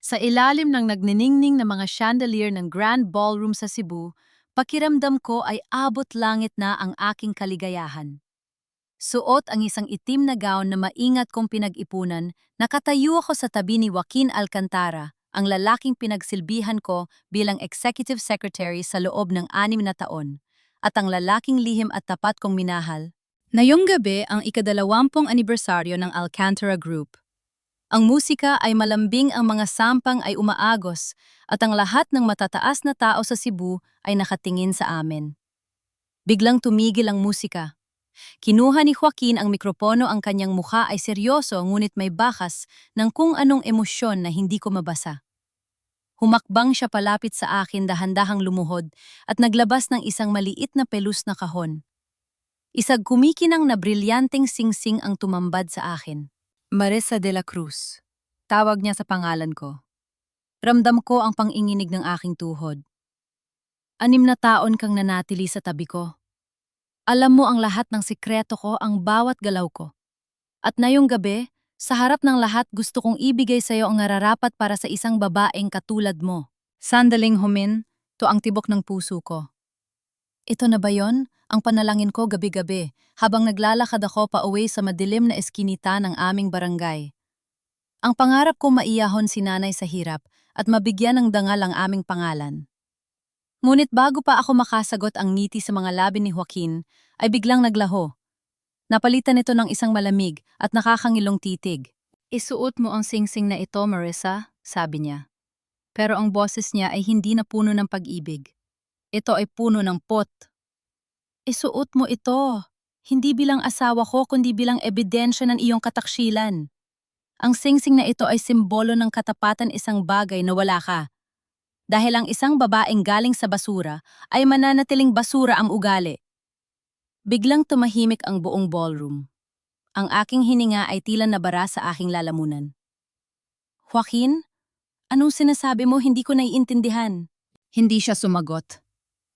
Sa ilalim ng nagniningning na mga chandelier ng Grand Ballroom sa Cebu, pakiramdam ko ay abot langit na ang aking kaligayahan. Suot ang isang itim na gown na maingat kong pinag-ipunan, nakatayo ako sa tabi ni Joaquin Alcantara, ang lalaking pinagsilbihan ko bilang executive secretary sa loob ng 6 na taon, at ang lalaking lihim at tapat kong minahal. Ngayong gabi ang ika-20 anibersaryo ng Alcantara Group. Ang musika ay malambing, ang mga sampang ay umaagos, at ang lahat ng matataas na tao sa Cebu ay nakatingin sa amin. Biglang tumigil ang musika. Kinuha ni Joaquin ang mikropono, ang kanyang mukha ay seryoso ngunit may bakas ng kung anong emosyon na hindi ko mabasa. Humakbang siya palapit sa akin, dahan-dahang lumuhod at naglabas ng isang maliit na pelus na kahon. Isang kumikinang na brilyanteng singsing ang tumambad sa akin. Marisa de la Cruz. Tawag niya sa pangalan ko. Ramdam ko ang panginginig ng aking tuhod. 6 na taon kang nanatili sa tabi ko. Alam mo ang lahat ng sikreto ko, ang bawat galaw ko. At ngayong gabi, sa harap ng lahat, gusto kong ibigay sa iyo ang nararapat para sa isang babaeng katulad mo. Sandaling humin, to ang tibok ng puso ko. Ito na ba yon? Ang panalangin ko gabi-gabi, habang naglalakad ako pauwi sa madilim na eskinita ng aming barangay. Ang pangarap ko maiyahon si nanay sa hirap at mabigyan ng dangal ang aming pangalan. Ngunit bago pa ako makasagot, ang ngiti sa mga labi ni Joaquin ay biglang naglaho. Napalitan ito ng isang malamig at nakakangilong titig. Isuot mo ang singsing na ito, Marisa, sabi niya. Pero ang boses niya ay hindi na puno ng pag-ibig. Ito ay puno ng pot. Isuot mo ito, hindi bilang asawa ko kundi bilang ebidensya ng iyong kataksilan. Ang singsing na ito ay simbolo ng katapatan, isang bagay na wala ka. Dahil ang isang babaeng galing sa basura ay mananatiling basura ang ugali. Biglang tumahimik ang buong ballroom. Ang aking hininga ay tila nabara sa aking lalamunan. Joaquin, anong sinasabi mo? Hindi ko naiintindihan. Hindi siya sumagot.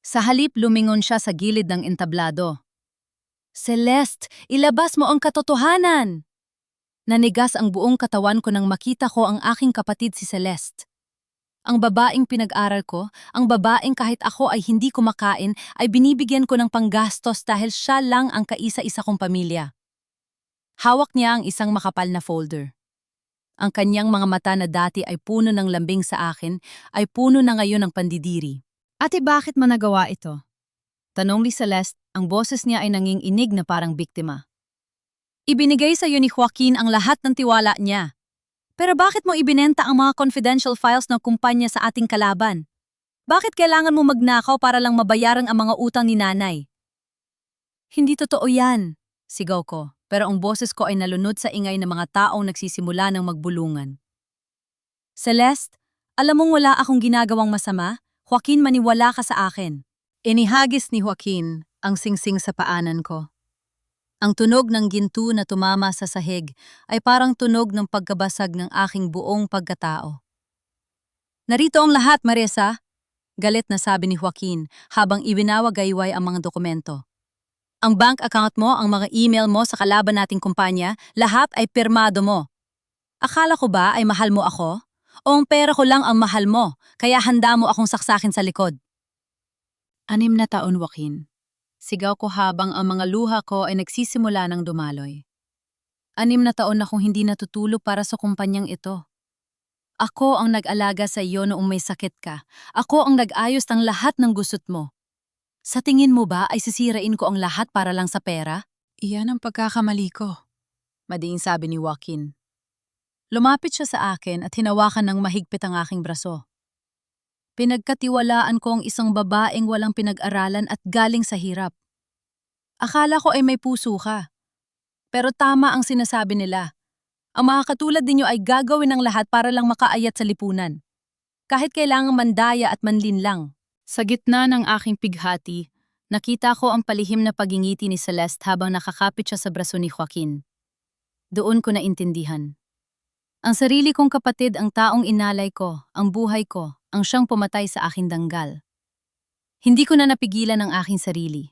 Sa halip, lumingon siya sa gilid ng entablado. Celeste, ilabas mo ang katotohanan! Nanigas ang buong katawan ko nang makita ko ang aking kapatid si Celeste. Ang babaeng pinag-aral ko, ang babaeng kahit ako ay hindi kumakain, ay binibigyan ko ng panggastos dahil siya lang ang kaisa-isa kong pamilya. Hawak niya ang isang makapal na folder. Ang kanyang mga mata na dati ay puno ng lambing sa akin, ay puno na ngayon ng pandidiri. Ate, bakit mo nagawa ito? Tanong ni Celeste, ang boses niya ay nanginginig na parang biktima. Ibinigay sa iyo ni Joaquin ang lahat ng tiwala niya. Pero bakit mo ibinenta ang mga confidential files ng kumpanya sa ating kalaban? Bakit kailangan mo magnakaw para lang mabayaran ang mga utang ni nanay? Hindi totoo yan, sigaw ko, pero ang boses ko ay nalunod sa ingay ng mga taong nagsisimula ng magbulungan. Celeste, alam mong wala akong ginagawang masama? Joaquin, maniwala ka sa akin. Inihagis ni Joaquin ang singsing sa paanan ko. Ang tunog ng ginto na tumama sa sahig ay parang tunog ng pagkabasag ng aking buong pagkatao. Narito ang lahat, Marisa, galit na sabi ni Joaquin habang ibinawagayway ang mga dokumento. Ang bank account mo, ang mga email mo sa kalaban nating kumpanya, lahat ay pirmado mo. Akala ko ba ay mahal mo ako? O ang pera ko lang ang mahal mo, kaya handa mo akong saksakin sa likod? 6 na taon, Joaquin. Sigaw ko habang ang mga luha ko ay nagsisimula ng dumaloy. 6 na taon akong hindi natutulog para sa kumpanyang ito. Ako ang nag-alaga sa iyo noong may sakit ka. Ako ang nag-ayos ng lahat ng gusot mo. Sa tingin mo ba ay sisirain ko ang lahat para lang sa pera? Iyan ang pagkakamali ko, madiin sabi ni Joaquin. Lumapit siya sa akin at hinawakan ng mahigpit ang aking braso. Pinagkatiwalaan ko ang isang babaeng walang pinag-aralan at galing sa hirap. Akala ko ay may puso ka. Pero tama ang sinasabi nila. Ang mga katulad ninyo ay gagawin ng lahat para lang makaayat sa lipunan. Kahit kailangang mandaya at manlinlang. Sa gitna ng aking pighati, nakita ko ang palihim na pagingiti ni Celeste habang nakakapit siya sa braso ni Joaquin. Doon ko naintindihan. Ang sarili kong kapatid, ang taong inalay ko, ang buhay ko, ang siyang pumatay sa aking danggal. Hindi ko na napigilan ang aking sarili.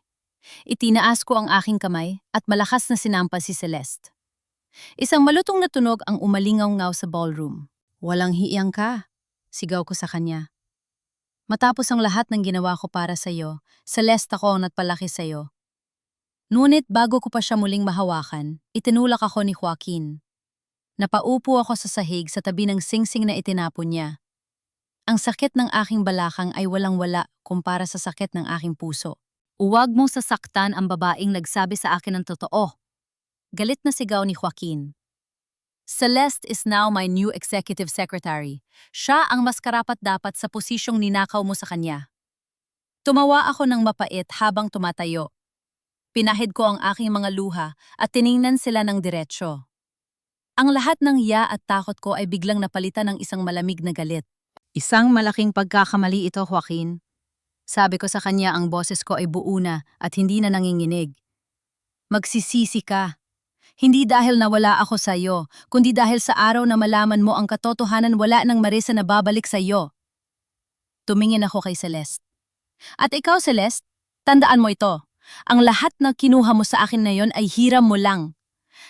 Itinaas ko ang aking kamay at malakas na sinampa si Celeste. Isang malutong na tunog ang umalingaw-ngaw sa ballroom. Walang hiyang ka. Sigaw ko sa kanya. Matapos ang lahat ng ginawa ko para sa'yo, Celeste ako ang nagpalaki sa'yo. Ngunit bago ko pa siya muling mahawakan, itinulak ako ni Joaquin. Napaupo ako sa sahig sa tabi ng singsing na itinapon niya. Ang sakit ng aking balakang ay walang-wala kumpara sa sakit ng aking puso. Huwag mong sasaktan ang babaeng nagsabi sa akin ng totoo. Galit na sigaw ni Joaquin. Celeste is now my new executive secretary. Siya ang mas karapat-dapat sa posisyong ninakaw mo sa kanya. Tumawa ako ng mapait habang tumatayo. Pinahid ko ang aking mga luha at tiningnan sila ng diretsyo. Ang lahat ng ya at takot ko ay biglang napalitan ng isang malamig na galit. Isang malaking pagkakamali ito, Joaquin. Sabi ko sa kanya ang boses ko ay buo na at hindi na nanginginig. Magsisisi ka. Hindi dahil nawala ako sa iyo, kundi dahil sa araw na malaman mo ang katotohanan wala nang Marisa na babalik sa iyo. Tumingin ako kay Celeste. At ikaw, Celeste, tandaan mo ito. Ang lahat na kinuha mo sa akin na yon ay hiram mo lang.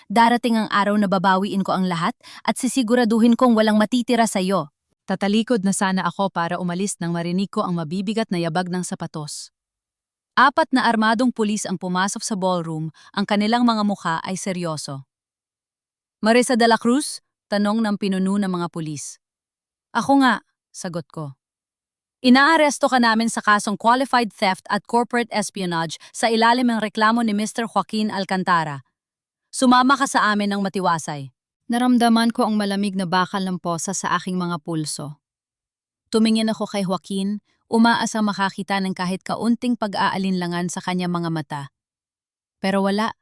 Darating ang araw na babawiin ko ang lahat at sisiguraduhin kong walang matitira sa iyo. Tatalikod na sana ako para umalis nang marinig ko ang mabibigat na yabag ng sapatos. 4 na armadong pulis ang pumasok sa ballroom, ang kanilang mga mukha ay seryoso. Marisa de la Cruz? Tanong ng pinuno ng mga pulis. Ako nga, sagot ko. Inaaresto ka namin sa kasong qualified theft at corporate espionage sa ilalim ng reklamo ni Mr. Joaquin Alcantara. Sumama ka sa amin ng matiwasay. Naramdaman ko ang malamig na bakal ng posa sa aking mga pulso. Tumingin ako kay Joaquin, umaasang makakita ng kahit kaunting pag-aalinlangan sa kanyang mga mata. Pero wala.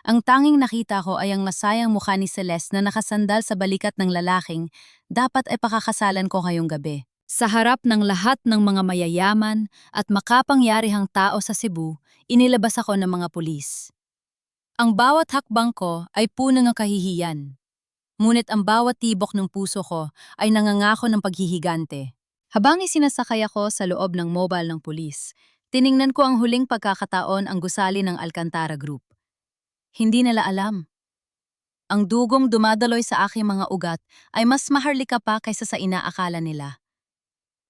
Ang tanging nakita ko ay ang masayang mukha ni Celeste na nakasandal sa balikat ng lalaking dapat ay pakakasalan ko ngayong gabi. Sa harap ng lahat ng mga mayayaman at makapangyarihang tao sa Cebu, inilabas ako ng mga pulis. Ang bawat hakbang ko ay puno ng kahihiyan. Ngunit ang bawat tibok ng puso ko ay nangangako ng paghihigante. Habang isinasakay ako sa loob ng mobile ng pulis, tiningnan ko ang huling pagkakataon ang gusali ng Alcantara Group. Hindi nila alam. Ang dugong dumadaloy sa aking mga ugat ay mas maharlika pa kaysa sa inaakala nila.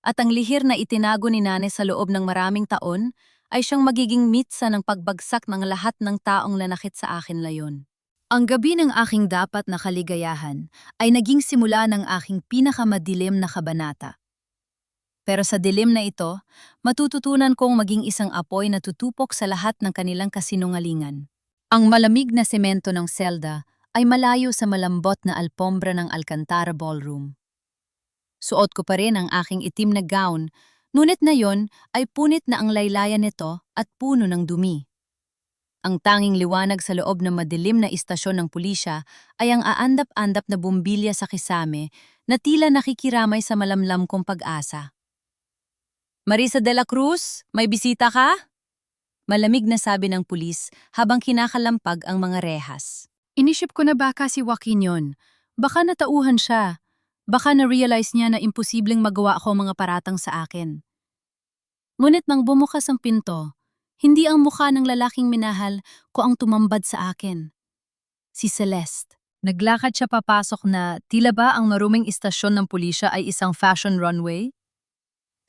At ang lihir na itinago ni Nane sa loob ng maraming taon ay siyang magiging mitsa ng pagbagsak ng lahat ng taong nanakit sa akin layon. Ang gabi ng aking dapat na kaligayahan ay naging simula ng aking pinakamadilim na kabanata. Pero sa dilim na ito, matututunan kong maging isang apoy na tutupok sa lahat ng kanilang kasinungalingan. Ang malamig na semento ng selda ay malayo sa malambot na alpombra ng Alcantara Ballroom. Suot ko pa rin ang aking itim na gown, ngunit na yon ay punit na ang laylayan nito at puno ng dumi. Ang tanging liwanag sa loob ng madilim na istasyon ng pulisya ay ang aandap-andap na bumbilya sa kisame na tila nakikiramay sa malamlam kong pag-asa. Marisa de la Cruz, may bisita ka? Malamig na sabi ng pulis habang kinakalampag ang mga rehas. Inisip ko na baka si Joaquin yon. Baka natauhan siya. Baka na-realize niya na imposibleng magawa ako mga paratang sa akin. Ngunit nang bumukas ang pinto, hindi ang mukha ng lalaking minahal ko ang tumambad sa akin. Si Celeste. Naglakad siya papasok na tila ba ang maruming istasyon ng pulisya ay isang fashion runway?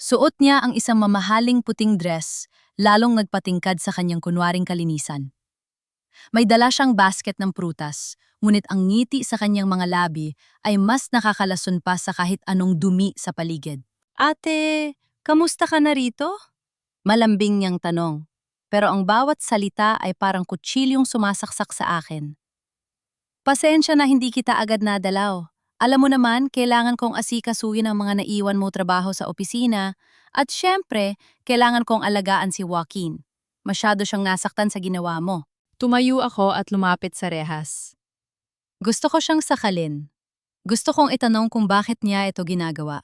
Suot niya ang isang mamahaling puting dress, lalong nagpatingkad sa kanyang kunwaring kalinisan. May dala siyang basket ng prutas, ngunit ang ngiti sa kanyang mga labi ay mas nakakalason pa sa kahit anong dumi sa paligid. Ate, kamusta ka na rito? Malambing niyang tanong, pero ang bawat salita ay parang kutsilyong sumasaksak sa akin. Pasensya na hindi kita agad nadalaw. Alam mo naman, kailangan kong asikasuhin ang mga naiwan mo trabaho sa opisina at syempre, kailangan kong alagaan si Joaquin. Masyado siyang nasaktan sa ginawa mo. Tumayo ako at lumapit sa rehas. Gusto ko siyang sakalin. Gusto kong itanong kung bakit niya ito ginagawa.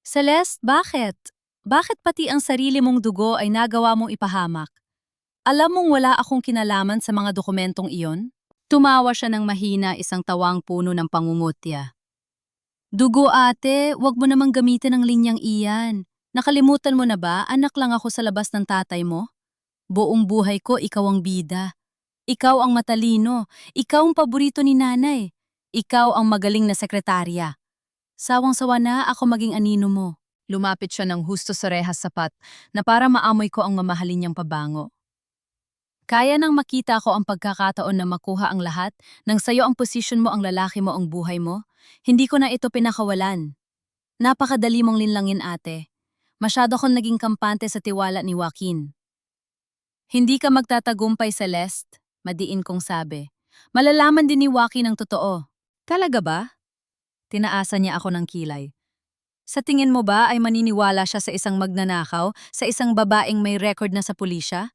Celeste, bakit? Bakit pati ang sarili mong dugo ay nagawa mong ipahamak? Alam mong wala akong kinalaman sa mga dokumentong iyon? Tumawa siya ng mahina, isang tawang puno ng pangungutya. Dugo ate, wag mo namang gamitin ang linyang iyan. Nakalimutan mo na ba, anak lang ako sa labas ng tatay mo? Buong buhay ko, ikaw ang bida. Ikaw ang matalino. Ikaw ang paborito ni nanay. Ikaw ang magaling na sekretarya. Sawang-sawa na ako maging anino mo. Lumapit siya ng husto sa rehas sapat na para maamoy ko ang mamahalin niyang pabango. Kaya nang makita ko ang pagkakataon na makuha ang lahat, nang sayo ang posisyon mo ang lalaki mo ang buhay mo, hindi ko na ito pinakawalan. Napakadali mong linlangin ate. Masyado akong naging kampante sa tiwala ni Joaquin. Hindi ka magtatagumpay, Celeste, madiin kong sabi. Malalaman din ni Joaquin ang totoo. Talaga ba? Tinaasa niya ako ng kilay. Sa tingin mo ba ay maniniwala siya sa isang magnanakaw, sa isang babaeng may record na sa pulisya?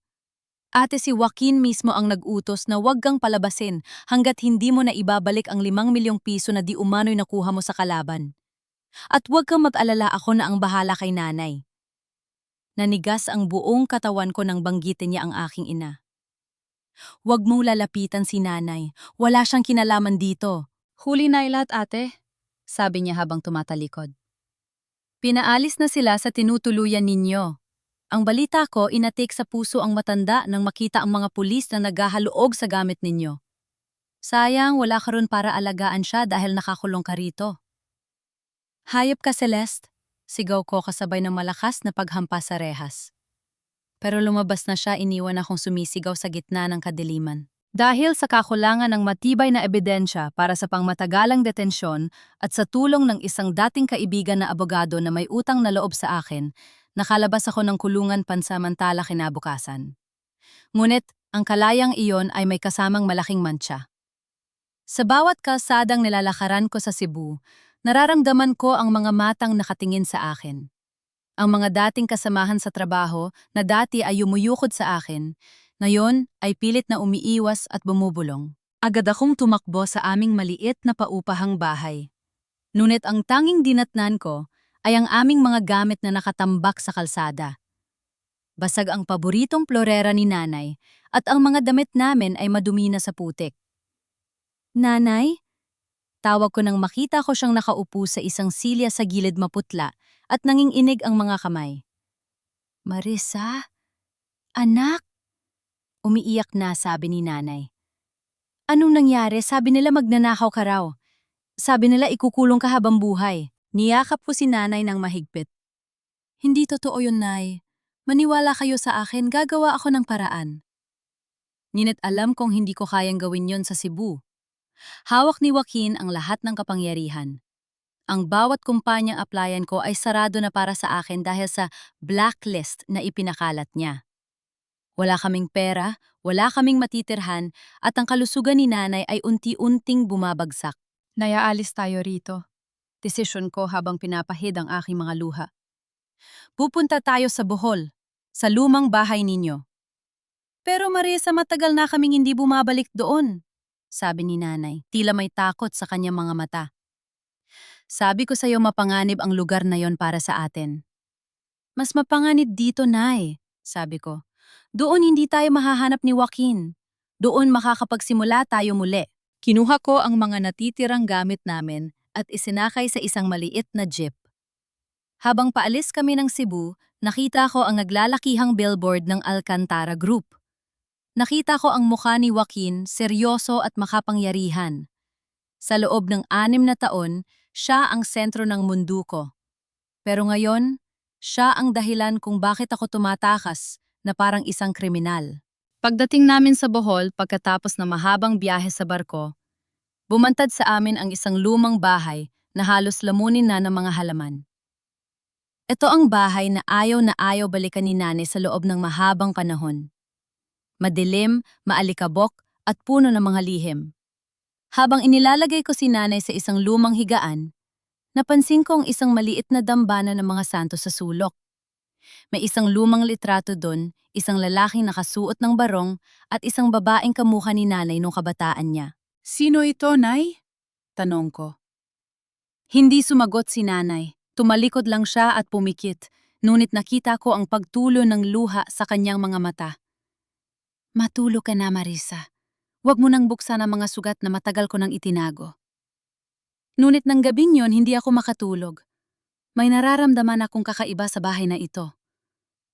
Ate, si Joaquin mismo ang nag-utos na huwag kang palabasin hanggat hindi mo na ibabalik ang 5 milyong piso na di umano'y nakuha mo sa kalaban. At huwag kang mag-alala, ako na ang bahala kay nanay. Nanigas ang buong katawan ko nang banggitin niya ang aking ina. Huwag mong lalapitan si nanay, wala siyang kinalaman dito. Huli na lahat ate, sabi niya habang tumatalikod. Pinaalis na sila sa tinutuluyan ninyo. Ang balita ko, inatik sa puso ang matanda nang makita ang mga pulis na naghahaluog sa gamit ninyo. Sayang, wala ka ron para alagaan siya dahil nakakulong ka rito. Hayop ka, Celeste, sigaw ko kasabay ng malakas na paghampas sa rehas. Pero lumabas na siya, iniwan akong sumisigaw sa gitna ng kadiliman. Dahil sa kakulangan ng matibay na ebidensya para sa pangmatagalang detensyon at sa tulong ng isang dating kaibigan na abogado na may utang na loob sa akin, nakalabas ako ng kulungan pansamantala kinabukasan. Ngunit, ang kalayang iyon ay may kasamang malaking mantsa. Sa bawat kalsadang nilalakaran ko sa Cebu, nararamdaman ko ang mga matang nakatingin sa akin. Ang mga dating kasamahan sa trabaho na dati ay yumuyukod sa akin, ngayon ay pilit na umiiwas at bumubulong. Agad akong tumakbo sa aming maliit na paupahang bahay. Ngunit ang tanging dinatnan ko ay ang aming mga gamit na nakatambak sa kalsada. Basag ang paboritong florera ni nanay at ang mga damit namin ay madumi na sa putik. Nanay? Tawag ko nang makita ko siyang nakaupo sa isang silya sa gilid maputla at nanginginig ang mga kamay. Marisa? Anak? Umiiyak na, sabi ni nanay. Anong nangyari? Sabi nila magnanakaw ka raw. Sabi nila ikukulong ka habang buhay. Niyakap ko si nanay ng mahigpit. Hindi totoo yun, nay. Maniwala kayo sa akin, gagawa ako ng paraan. Ngunit alam kong hindi ko kayang gawin yon sa Cebu. Hawak ni Joaquin ang lahat ng kapangyarihan. Ang bawat kumpanyang applyan ko ay sarado na para sa akin dahil sa blacklist na ipinakalat niya. Wala kaming pera, wala kaming matitirhan, at ang kalusugan ni nanay ay unti-unting bumabagsak. Nayaalis tayo rito. Desisyon ko habang pinapahid ang aking mga luha. Pupunta tayo sa Bohol, sa lumang bahay ninyo. Pero Marisa, matagal na kaming hindi bumabalik doon, sabi ni nanay, tila may takot sa kanyang mga mata. Sabi ko sa'yo mapanganib ang lugar na yon para sa atin. Mas mapanganib dito, nay, sabi ko. Doon hindi tayo mahahanap ni Joaquin. Doon makakapagsimula tayo muli. Kinuha ko ang mga natitirang gamit namin at isinakay sa isang maliit na jeep. Habang paalis kami ng Cebu, nakita ko ang naglalakihang billboard ng Alcantara Group. Nakita ko ang mukha ni Joaquin, seryoso at makapangyarihan. Sa loob ng 6 na taon, siya ang sentro ng mundo ko. Pero ngayon, siya ang dahilan kung bakit ako tumatakas na parang isang kriminal. Pagdating namin sa Bohol pagkatapos ng mahabang biyahe sa barko, bumantad sa amin ang isang lumang bahay na halos lamunin na ng mga halaman. Ito ang bahay na ayaw balikan ni nanay sa loob ng mahabang panahon. Madilim, maalikabok at puno ng mga lihim. Habang inilalagay ko si nanay sa isang lumang higaan, napansin kong isang maliit na dambana ng mga santo sa sulok. May isang lumang litrato doon, isang lalaking nakasuot ng barong at isang babaeng kamukha ni nanay nung kabataan niya. Sino ito, nay? Tanong ko. Hindi sumagot si nanay. Tumalikod lang siya at pumikit, ngunit nakita ko ang pagtulo ng luha sa kanyang mga mata. Matulog ka na, Marisa. Huwag mo nang buksan ang mga sugat na matagal ko nang itinago. Ngunit ng gabing yon hindi ako makatulog. May nararamdaman akong kakaiba sa bahay na ito.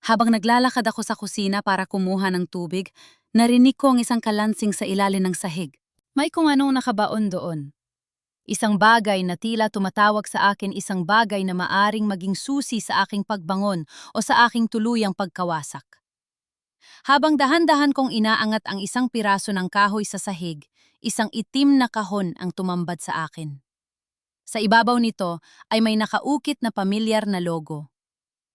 Habang naglalakad ako sa kusina para kumuha ng tubig, narinig ko ang isang kalansing sa ilalim ng sahig. May kung anong nakabaon doon. Isang bagay na tila tumatawag sa akin, isang bagay na maaring maging susi sa aking pagbangon o sa aking tuluyang pagkawasak. Habang dahan-dahan kong inaangat ang isang piraso ng kahoy sa sahig, isang itim na kahon ang tumambad sa akin. Sa ibabaw nito ay may nakaukit na pamilyar na logo.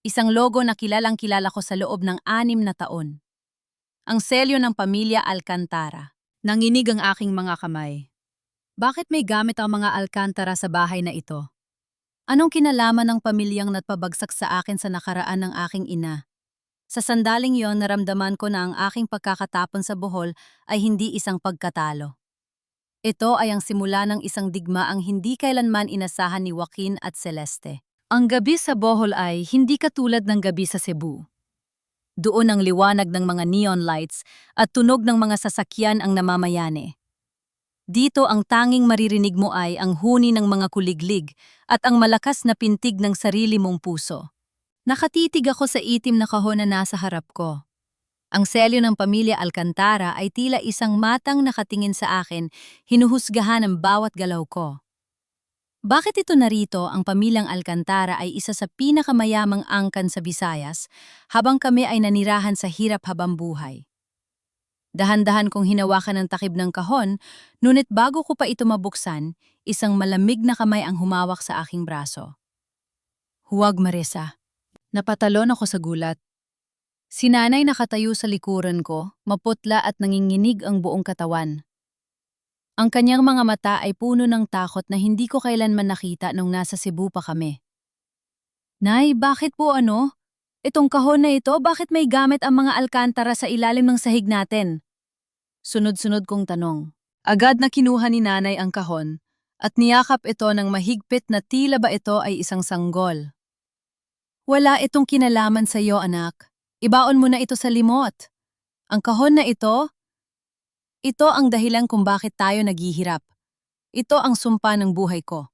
Isang logo na kilalang-kilala ko sa loob ng 6 na taon. Ang selyo ng pamilya Alcantara. Nanginig ang aking mga kamay. Bakit may gamit ang mga Alcantara sa bahay na ito? Anong kinalaman ng pamilyang natpabagsak sa akin sa nakaraan ng aking ina? Sa sandaling yon, naramdaman ko na ang aking pagkakatapon sa Bohol ay hindi isang pagkatalo. Ito ay ang simula ng isang digmaang hindi kailanman inasahan ni Joaquin at Celeste. Ang gabi sa Bohol ay hindi katulad ng gabi sa Cebu. Doon ang liwanag ng mga neon lights at tunog ng mga sasakyan ang namamayani. Dito ang tanging maririnig mo ay ang huni ng mga kuliglig at ang malakas na pintig ng sarili mong puso. Nakatitig ako sa itim na kahon na nasa harap ko. Ang selyo ng pamilya Alcantara ay tila isang matang nakatingin sa akin, hinuhusgahan ang bawat galaw ko. Bakit ito narito? Ang pamilyang Alcantara ay isa sa pinakamayamang angkan sa Visayas, habang kami ay nanirahan sa hirap habang buhay. Dahan-dahan kong hinawakan ang takip ng kahon, ngunit bago ko pa ito mabuksan, isang malamig na kamay ang humawak sa aking braso. Huwag, Marisa. Napatalon ako sa gulat. Si nanay nakatayo sa likuran ko, maputla at nanginginig ang buong katawan. Ang kanyang mga mata ay puno ng takot na hindi ko kailanman nakita nung nasa Cebu pa kami. Nay, bakit po ano? Itong kahon na ito, bakit may gamit ang mga Alcantara sa ilalim ng sahig natin? Sunod-sunod kong tanong. Agad na kinuha ni nanay ang kahon at niyakap ito ng mahigpit na tila ba ito ay isang sanggol. Wala itong kinalaman sa iyo, anak. Ibaon mo na ito sa limot. Ang kahon na ito ang dahilan kung bakit tayo naghihirap. Ito ang sumpa ng buhay ko.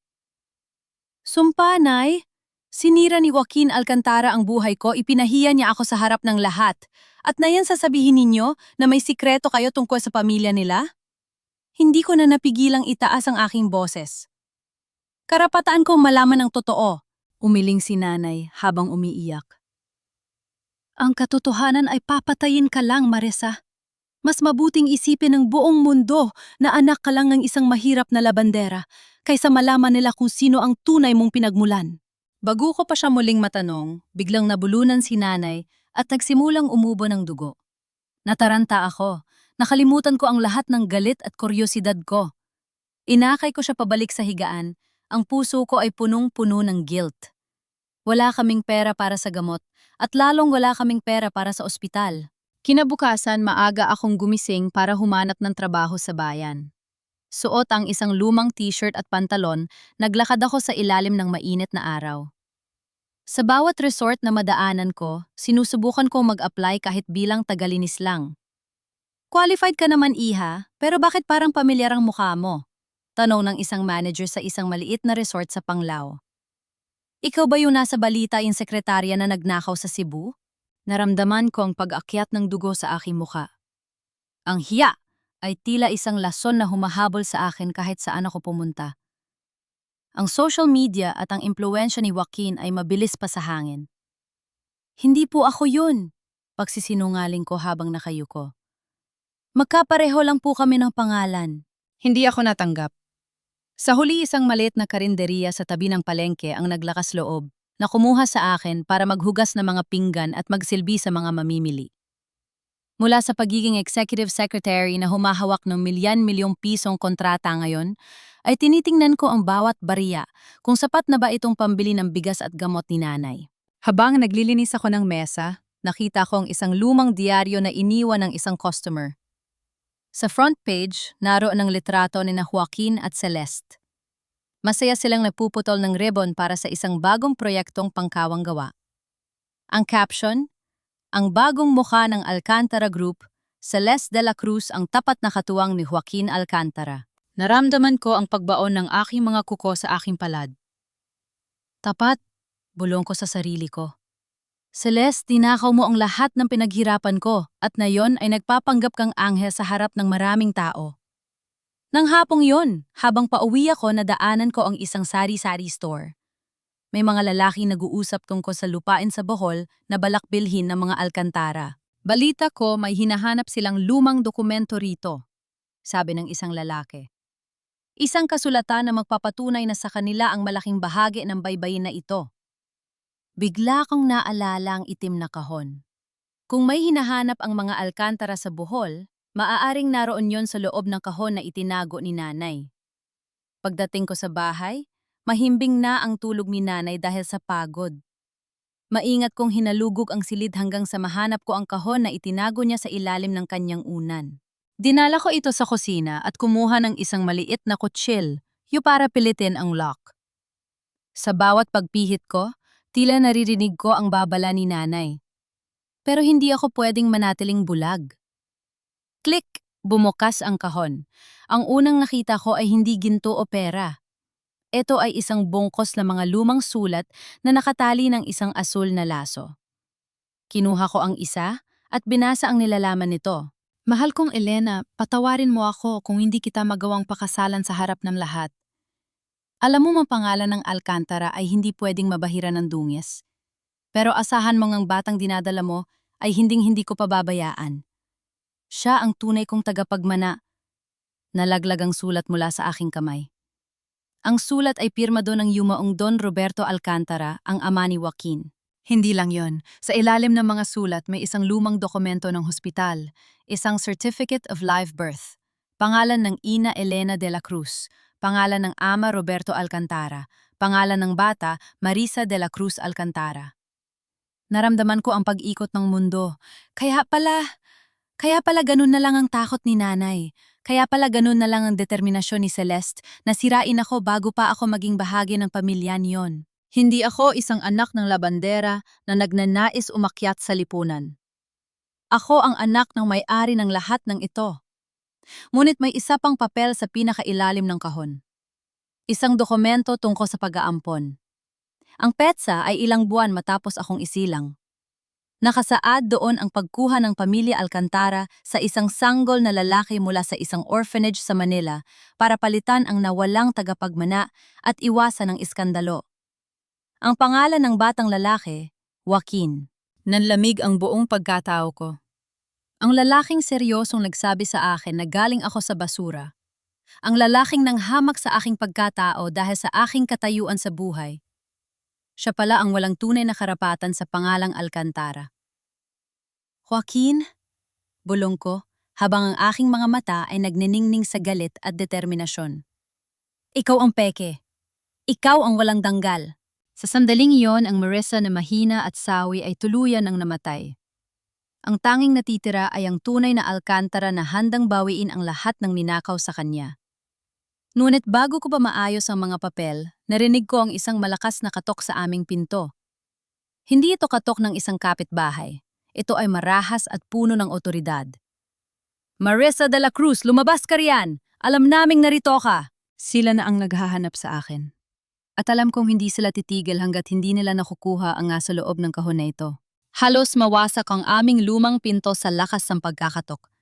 Sumpa, Nay? Sinira ni Joaquin Alcantara ang buhay ko, ipinahiya niya ako sa harap ng lahat. At na yan sasabihin ninyo na may sikreto kayo tungkol sa pamilya nila? Hindi ko na napigilang itaas ang aking boses. Karapatan kong malaman ang totoo, umiling si nanay habang umiiyak. Ang katotohanan ay papatayin ka lang, Marisa. Mas mabuting isipin ng buong mundo na anak ka lang ng isang mahirap na labandera kaysa malaman nila kung sino ang tunay mong pinagmulan. Bago ko pa siya muling matanong, biglang nabulunan si nanay at nagsimulang umubo ng dugo. Nataranta ako. Nakalimutan ko ang lahat ng galit at kuryosidad ko. Inakay ko siya pabalik sa higaan. Ang puso ko ay punong-puno ng guilt. Wala kaming pera para sa gamot at lalong wala kaming pera para sa ospital. Kinabukasan, maaga akong gumising para humanap ng trabaho sa bayan. Suot ang isang lumang t-shirt at pantalon, naglakad ako sa ilalim ng mainit na araw. Sa bawat resort na madaanan ko, sinusubukan kong mag-apply kahit bilang tagalinis lang. Qualified ka naman, iha, pero bakit parang pamilyar ang mukha mo? Tanong ng isang manager sa isang maliit na resort sa Panglao. Ikaw ba yung nasa balita yung sekretarya na nagnakaw sa Cebu? Naramdaman ko ang pag-akyat ng dugo sa aking mukha. Ang hiya ay tila isang lason na humahabol sa akin kahit saan ako pumunta. Ang social media at ang impluwensya ni Joaquin ay mabilis pa sa hangin. Hindi po ako yun, pagsisinungaling ko habang nakayuko. Magkapareho lang po kami ng pangalan. Hindi ako natanggap. Sa huli, isang maliit na karinderiya sa tabi ng palengke ang naglakas loob na kumuha sa akin para maghugas ng mga pinggan at magsilbi sa mga mamimili. Mula sa pagiging executive secretary na humahawak ng milyan-milyong pisong kontrata ngayon, ay tinitingnan ko ang bawat bariya kung sapat na ba itong pambili ng bigas at gamot ni nanay. Habang naglilinis ako ng mesa, nakita ko ang isang lumang diaryo na iniwan ng isang customer. Sa front page, naroon ang litrato ni Joaquin at Celeste. Masaya silang nagpuputol ng ribbon para sa isang bagong proyektong pangkawang gawa. Ang caption, ang bagong mukha ng Alcantara Group, Celeste de la Cruz ang tapat na katuwang ni Joaquin Alcantara. Naramdaman ko ang pagbaon ng aking mga kuko sa aking palad. Tapat, bulong ko sa sarili ko. Celeste, tinakaw mo ang lahat ng pinaghirapan ko at na yon ay nagpapanggap kang anghel sa harap ng maraming tao. Nang hapong yon, habang pauwi ako nadaanan ko ang isang sari-sari store. May mga lalaki nag-uusap tungkol sa lupain sa Bohol na balak bilhin ng mga alkantara. Balita ko may hinahanap silang lumang dokumento rito, sabi ng isang lalaki. Isang kasulatan na magpapatunay na sa kanila ang malaking bahagi ng baybayin na ito. Bigla kong naalala ang itim na kahon. Kung may hinahanap ang mga alkantara sa Bohol, maaaring naroon yon sa loob ng kahon na itinago ni nanay. Pagdating ko sa bahay, mahimbing na ang tulog ni nanay dahil sa pagod. Maingat kong hinalugog ang silid hanggang sa mahanap ko ang kahon na itinago niya sa ilalim ng kanyang unan. Dinala ko ito sa kusina at kumuha ng isang maliit na kutsil, para pilitin ang lock. Sa bawat pagpihit ko, tila naririnig ko ang babala ni nanay. Pero hindi ako pwedeng manatiling bulag. Click! Bumukas ang kahon. Ang unang nakita ko ay hindi ginto o pera. Ito ay isang bungkos na mga lumang sulat na nakatali ng isang asul na laso. Kinuha ko ang isa at binasa ang nilalaman nito. Mahal kong Elena, patawarin mo ako kung hindi kita magawang pakasalan sa harap ng lahat. Alam mo pangalan ng Alcantara ay hindi pwedeng mabahira ng dungis. Pero asahan mo ngang batang dinadala mo ay hinding-hindi ko pababayaan. Siya ang tunay kong tagapagmana. Nalaglag ang sulat mula sa aking kamay. Ang sulat ay pirmado ng yumaong Don Roberto Alcantara, ang ama ni Joaquin. Hindi lang yon. Sa ilalim ng mga sulat may isang lumang dokumento ng hospital, isang Certificate of Live Birth, pangalan ng ina Elena de la Cruz, pangalan ng ama Roberto Alcantara, pangalan ng bata Marisa de la Cruz Alcantara. Naramdaman ko ang pag-ikot ng mundo. Kaya pala ganun na lang ang takot ni nanay. Kaya pala ganun na lang ang determinasyon ni Celeste na sirain ako bago pa ako maging bahagi ng pamilya niyon. Hindi ako isang anak ng labandera na nagnanais umakyat sa lipunan. Ako ang anak ng may-ari ng lahat ng ito. Ngunit may isa pang papel sa pinakailalim ng kahon. Isang dokumento tungkol sa pag-aampon. Ang petsa ay ilang buwan matapos akong isilang. Nakasaad doon ang pagkuha ng pamilya Alcantara sa isang sanggol na lalaki mula sa isang orphanage sa Manila para palitan ang nawalang tagapagmana at iwasan ang iskandalo. Ang pangalan ng batang lalaki, Joaquin. Nanlamig ang buong pagkatao ko. Ang lalaking seryosong nagsabi sa akin na galing ako sa basura. Ang lalaking nanghamak sa aking pagkatao dahil sa aking katayuan sa buhay. Siya pala ang walang tunay na karapatan sa pangalang Alcantara. Joaquin, bulong ko, habang ang aking mga mata ay nagniningning sa galit at determinasyon. Ikaw ang peke. Ikaw ang walang danggal. Sa sandaling iyon, ang Marisa na mahina at sawi ay tuluyan ang namatay. Ang tanging natitira ay ang tunay na Alcantara na handang bawiin ang lahat ng ninakaw sa kanya. Ngunit bago ko pa maayos ang mga papel, narinig ko ang isang malakas na katok sa aming pinto. Hindi ito katok ng isang kapitbahay. Ito ay marahas at puno ng otoridad. Marisa de la Cruz, lumabas ka riyan! Alam naming narito ka! Sila na ang naghahanap sa akin. At alam kong hindi sila titigil hanggat hindi nila nakukuha ang nasa loob ng kahon na ito. Halos mawasak ang aming lumang pinto sa lakas ng pagkakatok.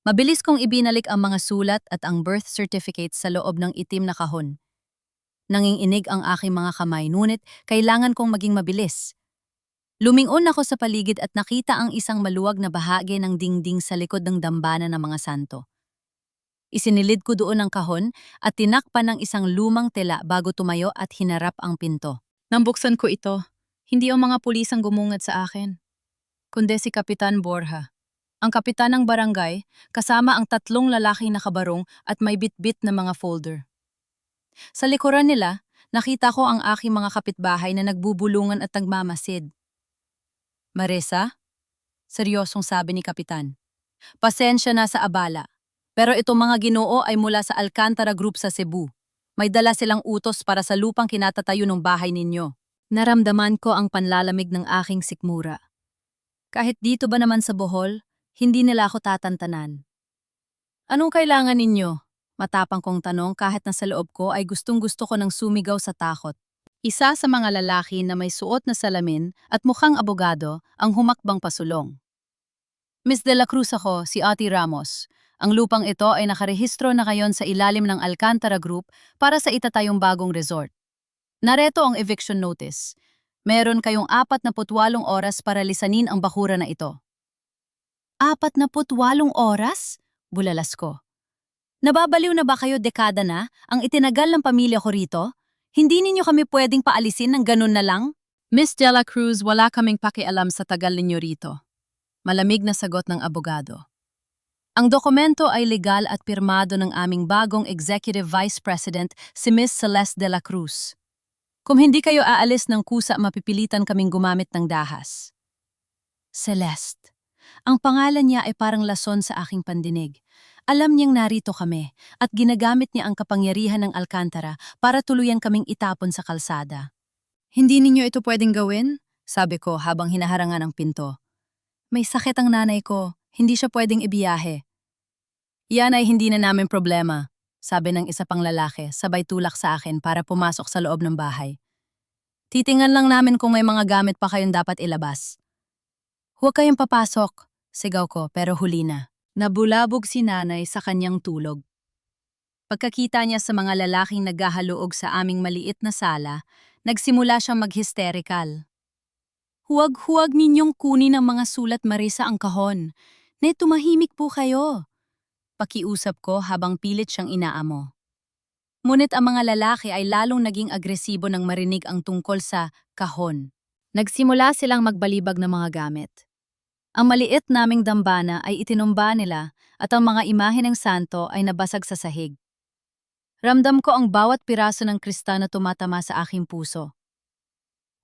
Mabilis kong ibinalik ang mga sulat at ang birth certificate sa loob ng itim na kahon. Nanginginig ang aking mga kamay, ngunit kailangan kong maging mabilis. Lumingon ako sa paligid at nakita ang isang maluwag na bahagi ng dingding sa likod ng dambana ng mga santo. Isinilid ko doon ang kahon at tinakpan ng isang lumang tela bago tumayo at hinarap ang pinto. Nang buksan ko ito, hindi ang mga pulis ang gumungad sa akin, kundi si Kapitan Borja. Ang kapitan ng barangay, kasama ang 3 lalaking nakabarong at may bitbit na mga folder. Sa likuran nila, nakita ko ang aking mga kapitbahay na nagbubulungan at nagmamasid. Marisa? Seryosong sabi ni Kapitan. Pasensya na sa abala. Pero itong mga ginoo ay mula sa Alcantara Group sa Cebu. May dala silang utos para sa lupang kinatatayo ng bahay ninyo. Naramdaman ko ang panlalamig ng aking sikmura. Kahit dito ba naman sa Bohol, hindi nila ako tatantanan. Anong kailangan ninyo? Matapang kong tanong kahit na sa loob ko ay gustong-gusto ko ng sumigaw sa takot. Isa sa mga lalaki na may suot na salamin at mukhang abogado ang humakbang pasulong. Miss De La Cruz ako, si Ate Ramos, Ang lupang ito ay nakarehistro na ngayon sa ilalim ng Alcantara Group para sa itatayong bagong resort. Nareto ang eviction notice. Meron kayong 48 oras para lisanin ang bakura na ito. 48 oras? Bulalas ko. Nababaliw na ba kayo, dekada na ang itinagal ng pamilya ko rito? Hindi ninyo kami pwedeng paalisin ng ganun na lang? Miss Dela Cruz, wala kaming pakialam sa tagal ninyo rito. Malamig na sagot ng abogado. Ang dokumento ay legal at pirmado ng aming bagong Executive Vice President, si Miss Celeste de la Cruz. Kung hindi kayo aalis ng kusa, mapipilitan kaming gumamit ng dahas. Celeste. Ang pangalan niya ay parang lason sa aking pandinig. Alam niyang narito kami at ginagamit niya ang kapangyarihan ng Alcantara para tuluyan kaming itapon sa kalsada. Hindi ninyo ito pwedeng gawin? Sabi ko habang hinaharangan ang pinto. May sakit ang nanay ko, hindi siya pwedeng ibiyahe. Yan ay hindi na namin problema, sabi ng isa pang lalaki, sabay tulak sa akin para pumasok sa loob ng bahay. Titingnan lang namin kung may mga gamit pa kayong dapat ilabas. Huwag kayong papasok, sigaw ko pero huli na. Nabulabog si nanay sa kanyang tulog. Pagkakita niya sa mga lalaking naghahaluog sa aming maliit na sala, nagsimula siyang mag-hysterical. Huwag ninyong kunin ang mga sulat, Marisa, ang kahon. Tumahimik po kayo. Pakiusap ko habang pilit siyang inaamo. Ngunit ang mga lalaki ay lalong naging agresibo nang marinig ang tungkol sa kahon. Nagsimula silang magbalibag ng mga gamit. Ang maliit naming dambana ay itinumba nila at ang mga imahe ng santo ay nabasag sa sahig. Ramdam ko ang bawat piraso ng kristal na tumatama sa aking puso.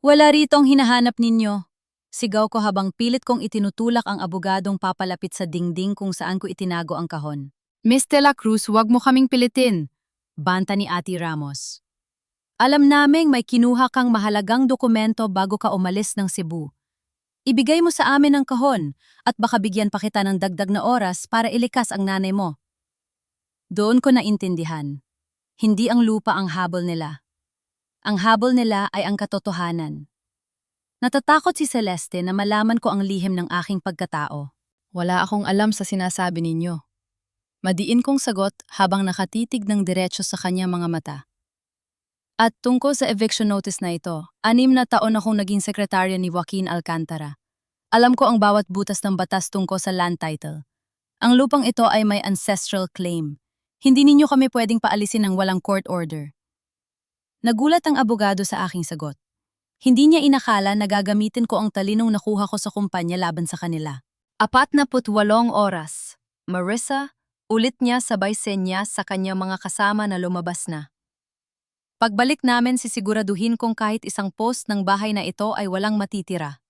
Wala ritong hinahanap ninyo. Sigaw ko habang pilit kong itinutulak ang abogadong papalapit sa dingding kung saan ko itinago ang kahon. Miss de la Cruz, huwag mo kaming pilitin, banta ni Ate Ramos. Alam naming may kinuha kang mahalagang dokumento bago ka umalis ng Cebu. Ibigay mo sa amin ang kahon at baka bigyan pa kita ng dagdag na oras para ilikas ang nanay mo. Doon ko naintindihan. Hindi ang lupa ang habol nila. Ang habol nila ay ang katotohanan. Natatakot si Celeste na malaman ko ang lihim ng aking pagkatao. Wala akong alam sa sinasabi ninyo. Madiin kong sagot habang nakatitig ng diretso sa kanya mga mata. At tungkol sa eviction notice na ito, 6 na taon akong naging sekretarya ni Joaquin Alcantara. Alam ko ang bawat butas ng batas tungkol sa land title. Ang lupang ito ay may ancestral claim. Hindi ninyo kami pwedeng paalisin ng walang court order. Nagulat ang abogado sa aking sagot. Hindi niya inakala na gagamitin ko ang talinong nakuha ko sa kumpanya laban sa kanila. 48 oras. Marisa, ulit niya sabay senya sa kanyang mga kasama na lumabas na. Pagbalik namin, sisiguraduhin kong kahit isang post ng bahay na ito ay walang matitira.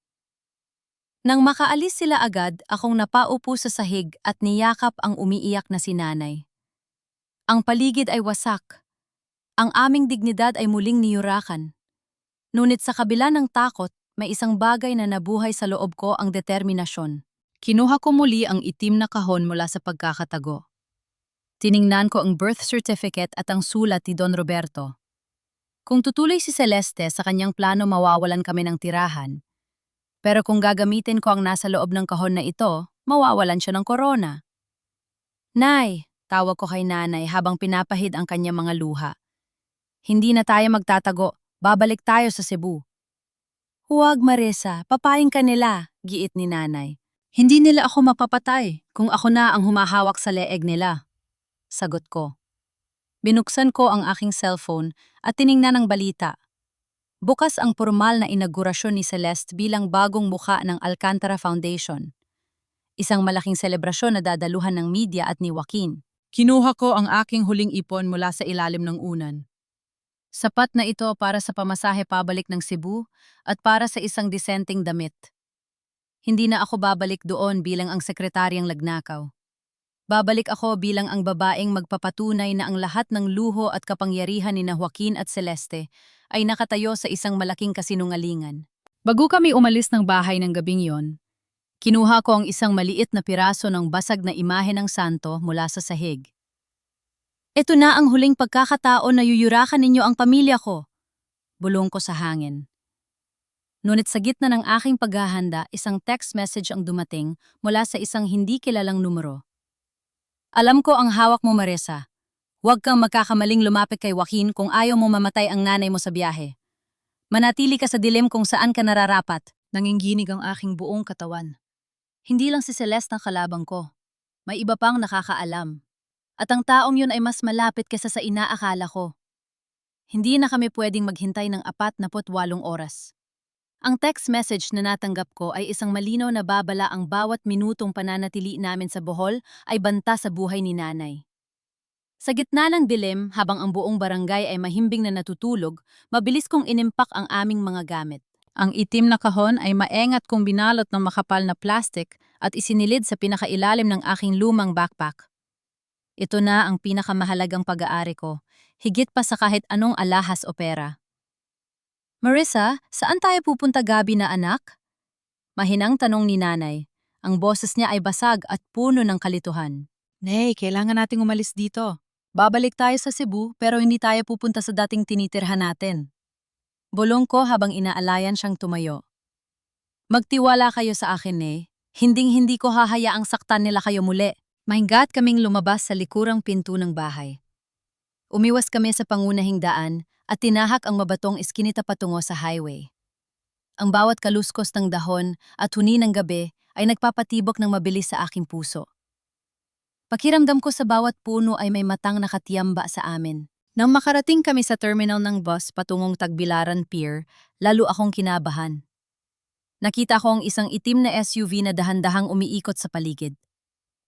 Nang makaalis sila agad, akong napaupo sa sahig at niyakap ang umiiyak na si nanay. Ang paligid ay wasak. Ang aming dignidad ay muling niyurakan. Ngunit sa kabila ng takot, may isang bagay na nabuhay sa loob ko, ang determinasyon. Kinuha ko muli ang itim na kahon mula sa pagkakatago. Tiningnan ko ang birth certificate at ang sulat ni Don Roberto. Kung tutuloy si Celeste sa kanyang plano, mawawalan kami ng tirahan. Pero kung gagamitin ko ang nasa loob ng kahon na ito, mawawalan siya ng korona. Nay, tawag ko kay nanay habang pinapahid ang kanyang mga luha. Hindi na tayo magtatago, babalik tayo sa Cebu. Huwag, Marisa, papayin ka nila, giit ni nanay. Hindi nila ako mapapatay kung ako na ang humahawak sa leeg nila. Sagot ko. Binuksan ko ang aking cellphone at tiningnan ang balita. Bukas ang formal na inaugurasyon ni Celeste bilang bagong mukha ng Alcantara Foundation. Isang malaking selebrasyon na dadaluhan ng media at ni Joaquin. Kinuha ko ang aking huling ipon mula sa ilalim ng unan. Sapat na ito para sa pamasahe pabalik ng Cebu at para sa isang disenteng damit. Hindi na ako babalik doon bilang ang sekretaryang lagnakaw. Babalik ako bilang ang babaeng magpapatunay na ang lahat ng luho at kapangyarihan ni Joaquin at Celeste ay nakatayo sa isang malaking kasinungalingan. Bago kami umalis ng bahay ng gabing yon, kinuha ko ang isang maliit na piraso ng basag na imahe ng santo mula sa sahig. Ito na ang huling pagkakataon na yuyurakan ninyo ang pamilya ko, bulong ko sa hangin. Ngunit sa gitna ng aking paghahanda, isang text message ang dumating mula sa isang hindi kilalang numero. Alam ko ang hawak mo, Marissa. Huwag kang magkakamaling lumapit kay Joaquin kung ayaw mo mamatay ang nanay mo sa biyahe. Manatili ka sa dilim kung saan ka nararapat. Nanginginig ang aking buong katawan. Hindi lang si Celeste ang kalabang ko. May iba pang nakakaalam. At ang taong yun ay mas malapit kaysa sa inaakala ko. Hindi na kami pwedeng maghintay ng 48 oras. Ang text message na natanggap ko ay isang malinaw na babala ang bawat minutong pananatili namin sa Bohol ay banta sa buhay ni nanay. Sa gitna ng dilim, habang ang buong barangay ay mahimbing na natutulog, mabilis kong inimpak ang aming mga gamit. Ang itim na kahon ay maengat kong binalot ng makapal na plastic at isinilid sa pinakailalim ng aking lumang backpack. Ito na ang pinakamahalagang pag-aari ko, higit pa sa kahit anong alahas o pera. Marissa, saan tayo pupunta gabi na anak? Mahinang tanong ni nanay. Ang boses niya ay basag at puno ng kalituhan. Nay, kailangan nating umalis dito. Babalik tayo sa Cebu pero hindi tayo pupunta sa dating tinitirhan natin. Bulong ko habang inaalayan siyang tumayo. Magtiwala kayo sa akin, eh. Hinding-hindi ko hahayaang saktan nila kayo muli. Mahinggat kaming lumabas sa likurang pinto ng bahay. Umiwas kami sa pangunahing daan at tinahak ang mabatong iskinita patungo sa highway. Ang bawat kaluskos ng dahon at huni ng gabi ay nagpapatibok ng mabilis sa aking puso. Pakiramdam ko sa bawat puno ay may matang nakatiyamba sa amin. Nang makarating kami sa terminal ng bus patungong Tagbilaran Pier, lalo akong kinabahan. Nakita ko ang isang itim na SUV na dahan-dahang umiikot sa paligid.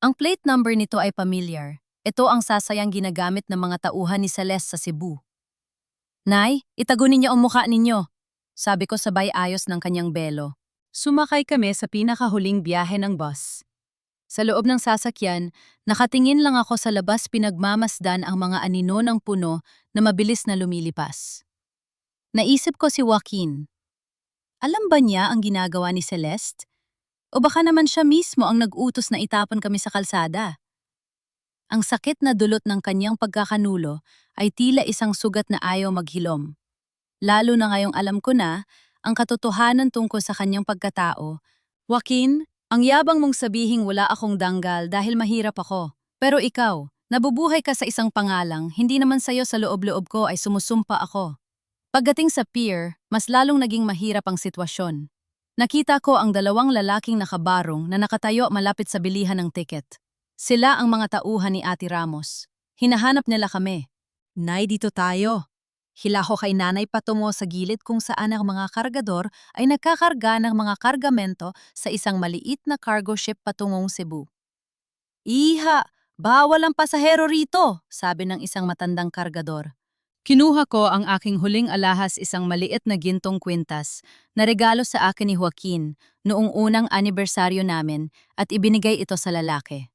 Ang plate number nito ay pamilyar. Ito ang sasayang ginagamit ng mga tauhan ni Celeste sa Cebu. Nay, itago ninyo ang mukha ninyo, sabi ko sabay ayos ng kanyang belo. Sumakay kami sa pinakahuling biyahe ng bus. Sa loob ng sasakyan, nakatingin lang ako sa labas pinagmamasdan ang mga anino ng puno na mabilis na lumilipas. Naisip ko si Joaquin. Alam ba niya ang ginagawa ni Celeste? O baka naman siya mismo ang nag-utos na itapon kami sa kalsada? Ang sakit na dulot ng kanyang pagkakanulo ay tila isang sugat na ayaw maghilom. Lalo na ngayong alam ko na ang katotohanan tungkol sa kanyang pagkatao. Joaquin, ang yabang mong sabihing wala akong danggal dahil mahirap ako. Pero ikaw, nabubuhay ka sa isang pangalang, hindi naman sa'yo sa loob-loob ko ay sumusumpa ako. Pagdating sa pier, mas lalong naging mahirap ang sitwasyon. Nakita ko ang dalawang lalaking nakabarong na nakatayo malapit sa bilihan ng tiket. Sila ang mga tauhan ni Ate Ramos. Hinahanap nila kami. Nay, dito tayo. Hilaho kay nanay patungo sa gilid kung saan ang mga kargador ay nagkakarga ng mga kargamento sa isang maliit na cargo ship patungong Cebu. Iha, bawal ang pasahero rito, sabi ng isang matandang kargador. Kinuha ko ang aking huling alahas, isang maliit na gintong kwintas na regalo sa akin ni Joaquin noong unang anibersaryo namin at ibinigay ito sa lalaki.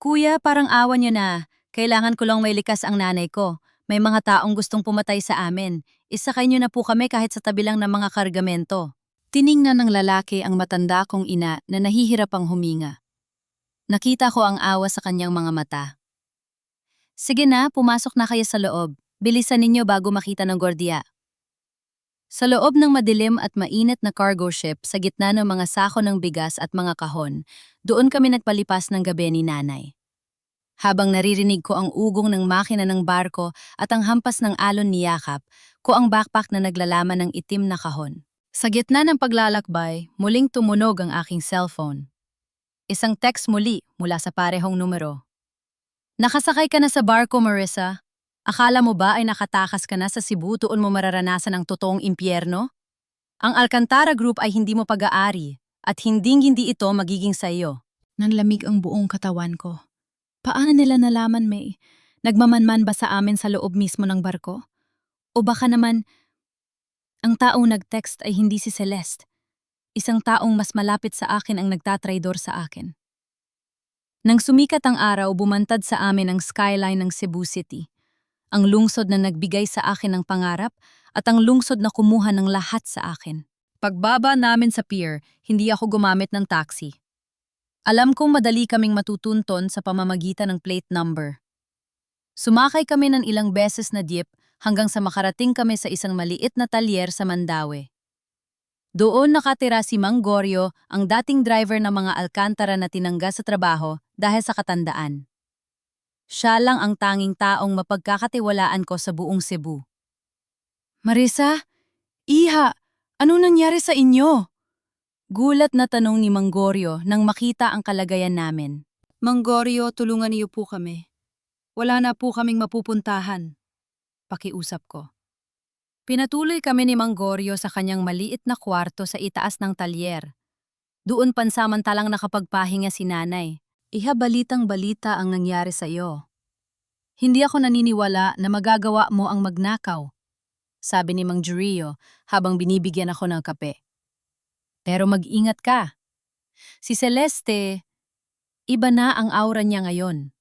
Kuya, parang awa niyo na. Kailangan ko lang may likas ang nanay ko. May mga taong gustong pumatay sa amin. Isakay niyo na po kami kahit sa tabi lang ng mga kargamento. Tiningnan ng lalaki ang matanda kong ina na nahihirap ang huminga. Nakita ko ang awa sa kanyang mga mata. Sige na, pumasok na kayo sa loob. Bilisan ninyo bago makita ng gwardiya. Sa loob ng madilim at mainit na cargo ship sa gitna ng mga sako ng bigas at mga kahon, doon kami nagpalipas ng gabi ni nanay. Habang naririnig ko ang ugong ng makina ng barko at ang hampas ng alon ni Yakap, ko ang backpack na naglalaman ng itim na kahon. Sa gitna ng paglalakbay, muling tumunog ang aking cellphone. Isang text muli mula sa parehong numero. Nakasakay ka na sa barko, Marissa? Akala mo ba ay nakatakas ka na sa Cebu doon mo mararanasan ang totoong impyerno? Ang Alcantara Group ay hindi mo pag-aari at hinding-hindi ito magiging sa iyo. Nanlamig ang buong katawan ko. Paano nila nalaman, May? Nagmamanman ba sa amin sa loob mismo ng barko? O baka naman, ang taong nag-text ay hindi si Celeste. Isang taong mas malapit sa akin ang nagtatraidor sa akin. Nang sumikat ang araw, bumantad sa amin ang skyline ng Cebu City. Ang lungsod na nagbigay sa akin ng pangarap at ang lungsod na kumuha ng lahat sa akin. Pagbaba namin sa pier, hindi ako gumamit ng taxi. Alam kong madali kaming matutunton sa pamamagitan ng plate number. Sumakay kami ng ilang beses na jeep hanggang sa makarating kami sa isang maliit na talyer sa Mandaue. Doon nakatira si Mang Goryo, ang dating driver ng mga Alcantara na tinangga sa trabaho dahil sa katandaan. Siya lang ang tanging taong mapagkakatiwalaan ko sa buong Cebu. Marisa, Iha, anong nangyari sa inyo? Gulat na tanong ni Mang Goryo nang makita ang kalagayan namin. Mang Goryo, tulungan niyo po kami. Wala na po kaming mapupuntahan. Pakiusap ko. Pinatuloy kami ni Mang Goryo sa kanyang maliit na kwarto sa itaas ng talyer. Doon pansamantalang nakapagpahinga si nanay. Iha, balitang-balita ang nangyari sa iyo. Hindi ako naniniwala na magagawa mo ang magnakaw, sabi ni Mang Jurio habang binibigyan ako ng kape. Pero mag-ingat ka. Si Celeste, iba na ang aura niya ngayon.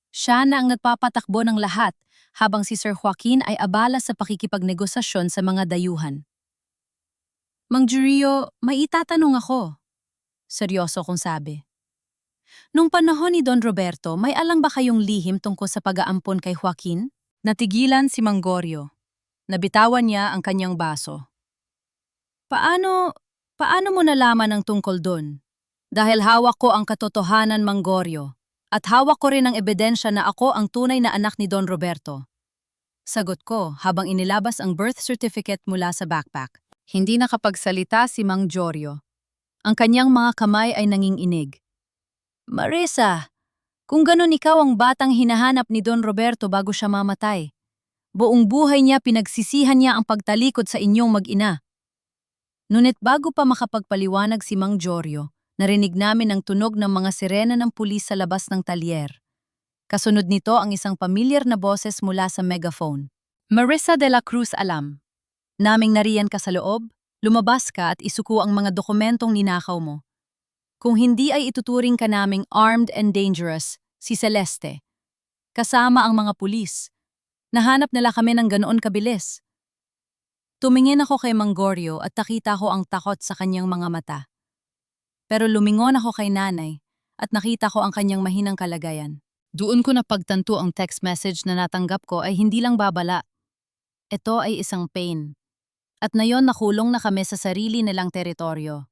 Siya na ang nagpapatakbo ng lahat habang si Sir Joaquin ay abala sa pakikipagnegosasyon sa mga dayuhan. Mang Jurio, may itatanong ako. Seryoso kong sabi. Nung panahon ni Don Roberto, may alam ba kayong lihim tungkol sa pag-aampon kay Joaquin? Natigilan si Mang Goryo. Nabitawan niya ang kanyang baso. Paano mo nalaman ang tungkol doon? Dahil hawak ko ang katotohanan, Mang Goryo. At hawak ko rin ang ebidensya na ako ang tunay na anak ni Don Roberto. Sagot ko habang inilabas ang birth certificate mula sa backpack. Hindi nakapagsalita si Mang Goryo. Ang kanyang mga kamay ay nanginginig. Marisa, kung ganon ikaw ang batang hinahanap ni Don Roberto bago siya mamatay. Buong buhay niya pinagsisihan niya ang pagtalikod sa inyong mag-ina. Ngunit bago pa makapagpaliwanag si Mang Goryo, narinig namin ang tunog ng mga sirena ng pulis sa labas ng talyer. Kasunod nito ang isang pamilyar na boses mula sa megaphone. Marisa de la Cruz, alam. Naming nariyan ka sa loob, lumabas ka at isuko ang mga dokumentong ninakaw mo. Kung hindi ay ituturing ka naming armed and dangerous, si Celeste. Kasama ang mga pulis. Nahanap nila kami ng ganoon kabilis. Tumingin ako kay Mang Goryo at nakita ko ang takot sa kanyang mga mata. Pero lumingon ako kay nanay at nakita ko ang kanyang mahinang kalagayan. Doon ko napagtanto ang text message na natanggap ko ay hindi lang babala. Ito ay isang pain. At nayon nakulong na kami sa sarili nilang teritoryo.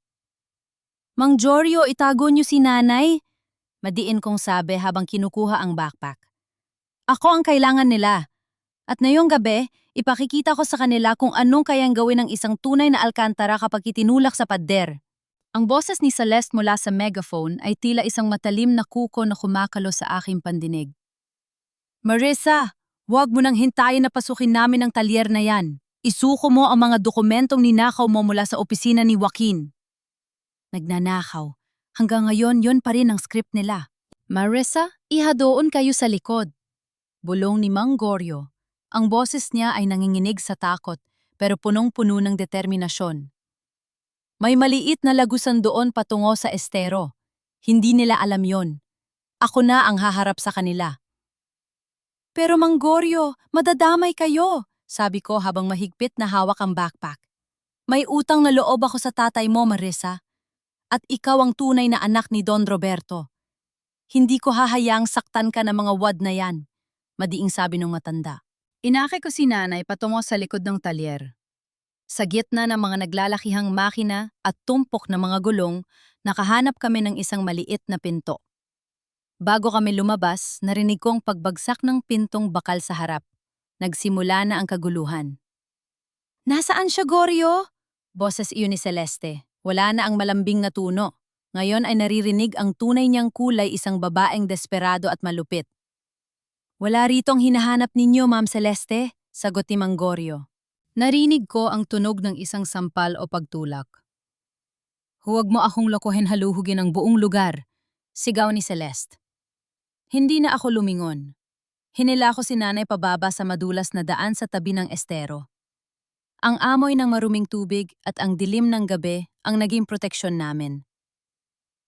Mang Goryo, itago niyo si nanay, madiin kong sabi habang kinukuha ang backpack. Ako ang kailangan nila. At ngayong gabi, ipakikita ko sa kanila kung anong kayang gawin ng isang tunay na Alcantara kapag itinulak sa pader. Ang boses ni Celeste mula sa megaphone ay tila isang matalim na kuko na kumakalo sa aking pandinig. Marisa, huwag mo nang hintayin na pasukin namin ang talyer na yan. Isuko mo ang mga dokumentong ninakaw mo mula sa opisina ni Joaquin. Nagnanakaw. Hanggang ngayon, yon pa rin ang script nila. Marisa, ihadoon kayo sa likod. Bulong ni Mang Goryo. Ang boses niya ay nanginginig sa takot, pero punong-puno ng determinasyon. May maliit na lagusan doon patungo sa estero. Hindi nila alam yon. Ako na ang haharap sa kanila. Pero Mang Goryo, madadamay kayo, sabi ko habang mahigpit na hawak ang backpack. May utang na loob ako sa tatay mo, Marisa. At ikaw ang tunay na anak ni Don Roberto. Hindi ko hahayaang saktan ka ng mga wad na yan, madiing sabi ng matanda. Inakay ko si nanay patungo sa likod ng talyer. Sa gitna ng mga naglalakihang makina at tumpok ng mga gulong, nakahanap kami ng isang maliit na pinto. Bago kami lumabas, narinig ko ang pagbagsak ng pintong bakal sa harap. Nagsimula na ang kaguluhan. Nasaan siya, Goryo? Boses iyon ni Celeste. Wala na ang malambing na tuno. Ngayon ay naririnig ang tunay niyang kulay, isang babaeng desperado at malupit. Wala ritong hinahanap ninyo, Ma'am Celeste, sagot ni Mang Goryo. Narinig ko ang tunog ng isang sampal o pagtulak. Huwag mo akong lokohin, haluhugin ang buong lugar, sigaw ni Celeste. Hindi na ako lumingon. Hinila ko si nanay pababa sa madulas na daan sa tabi ng estero. Ang amoy ng maruming tubig at ang dilim ng gabi ang naging proteksyon namin.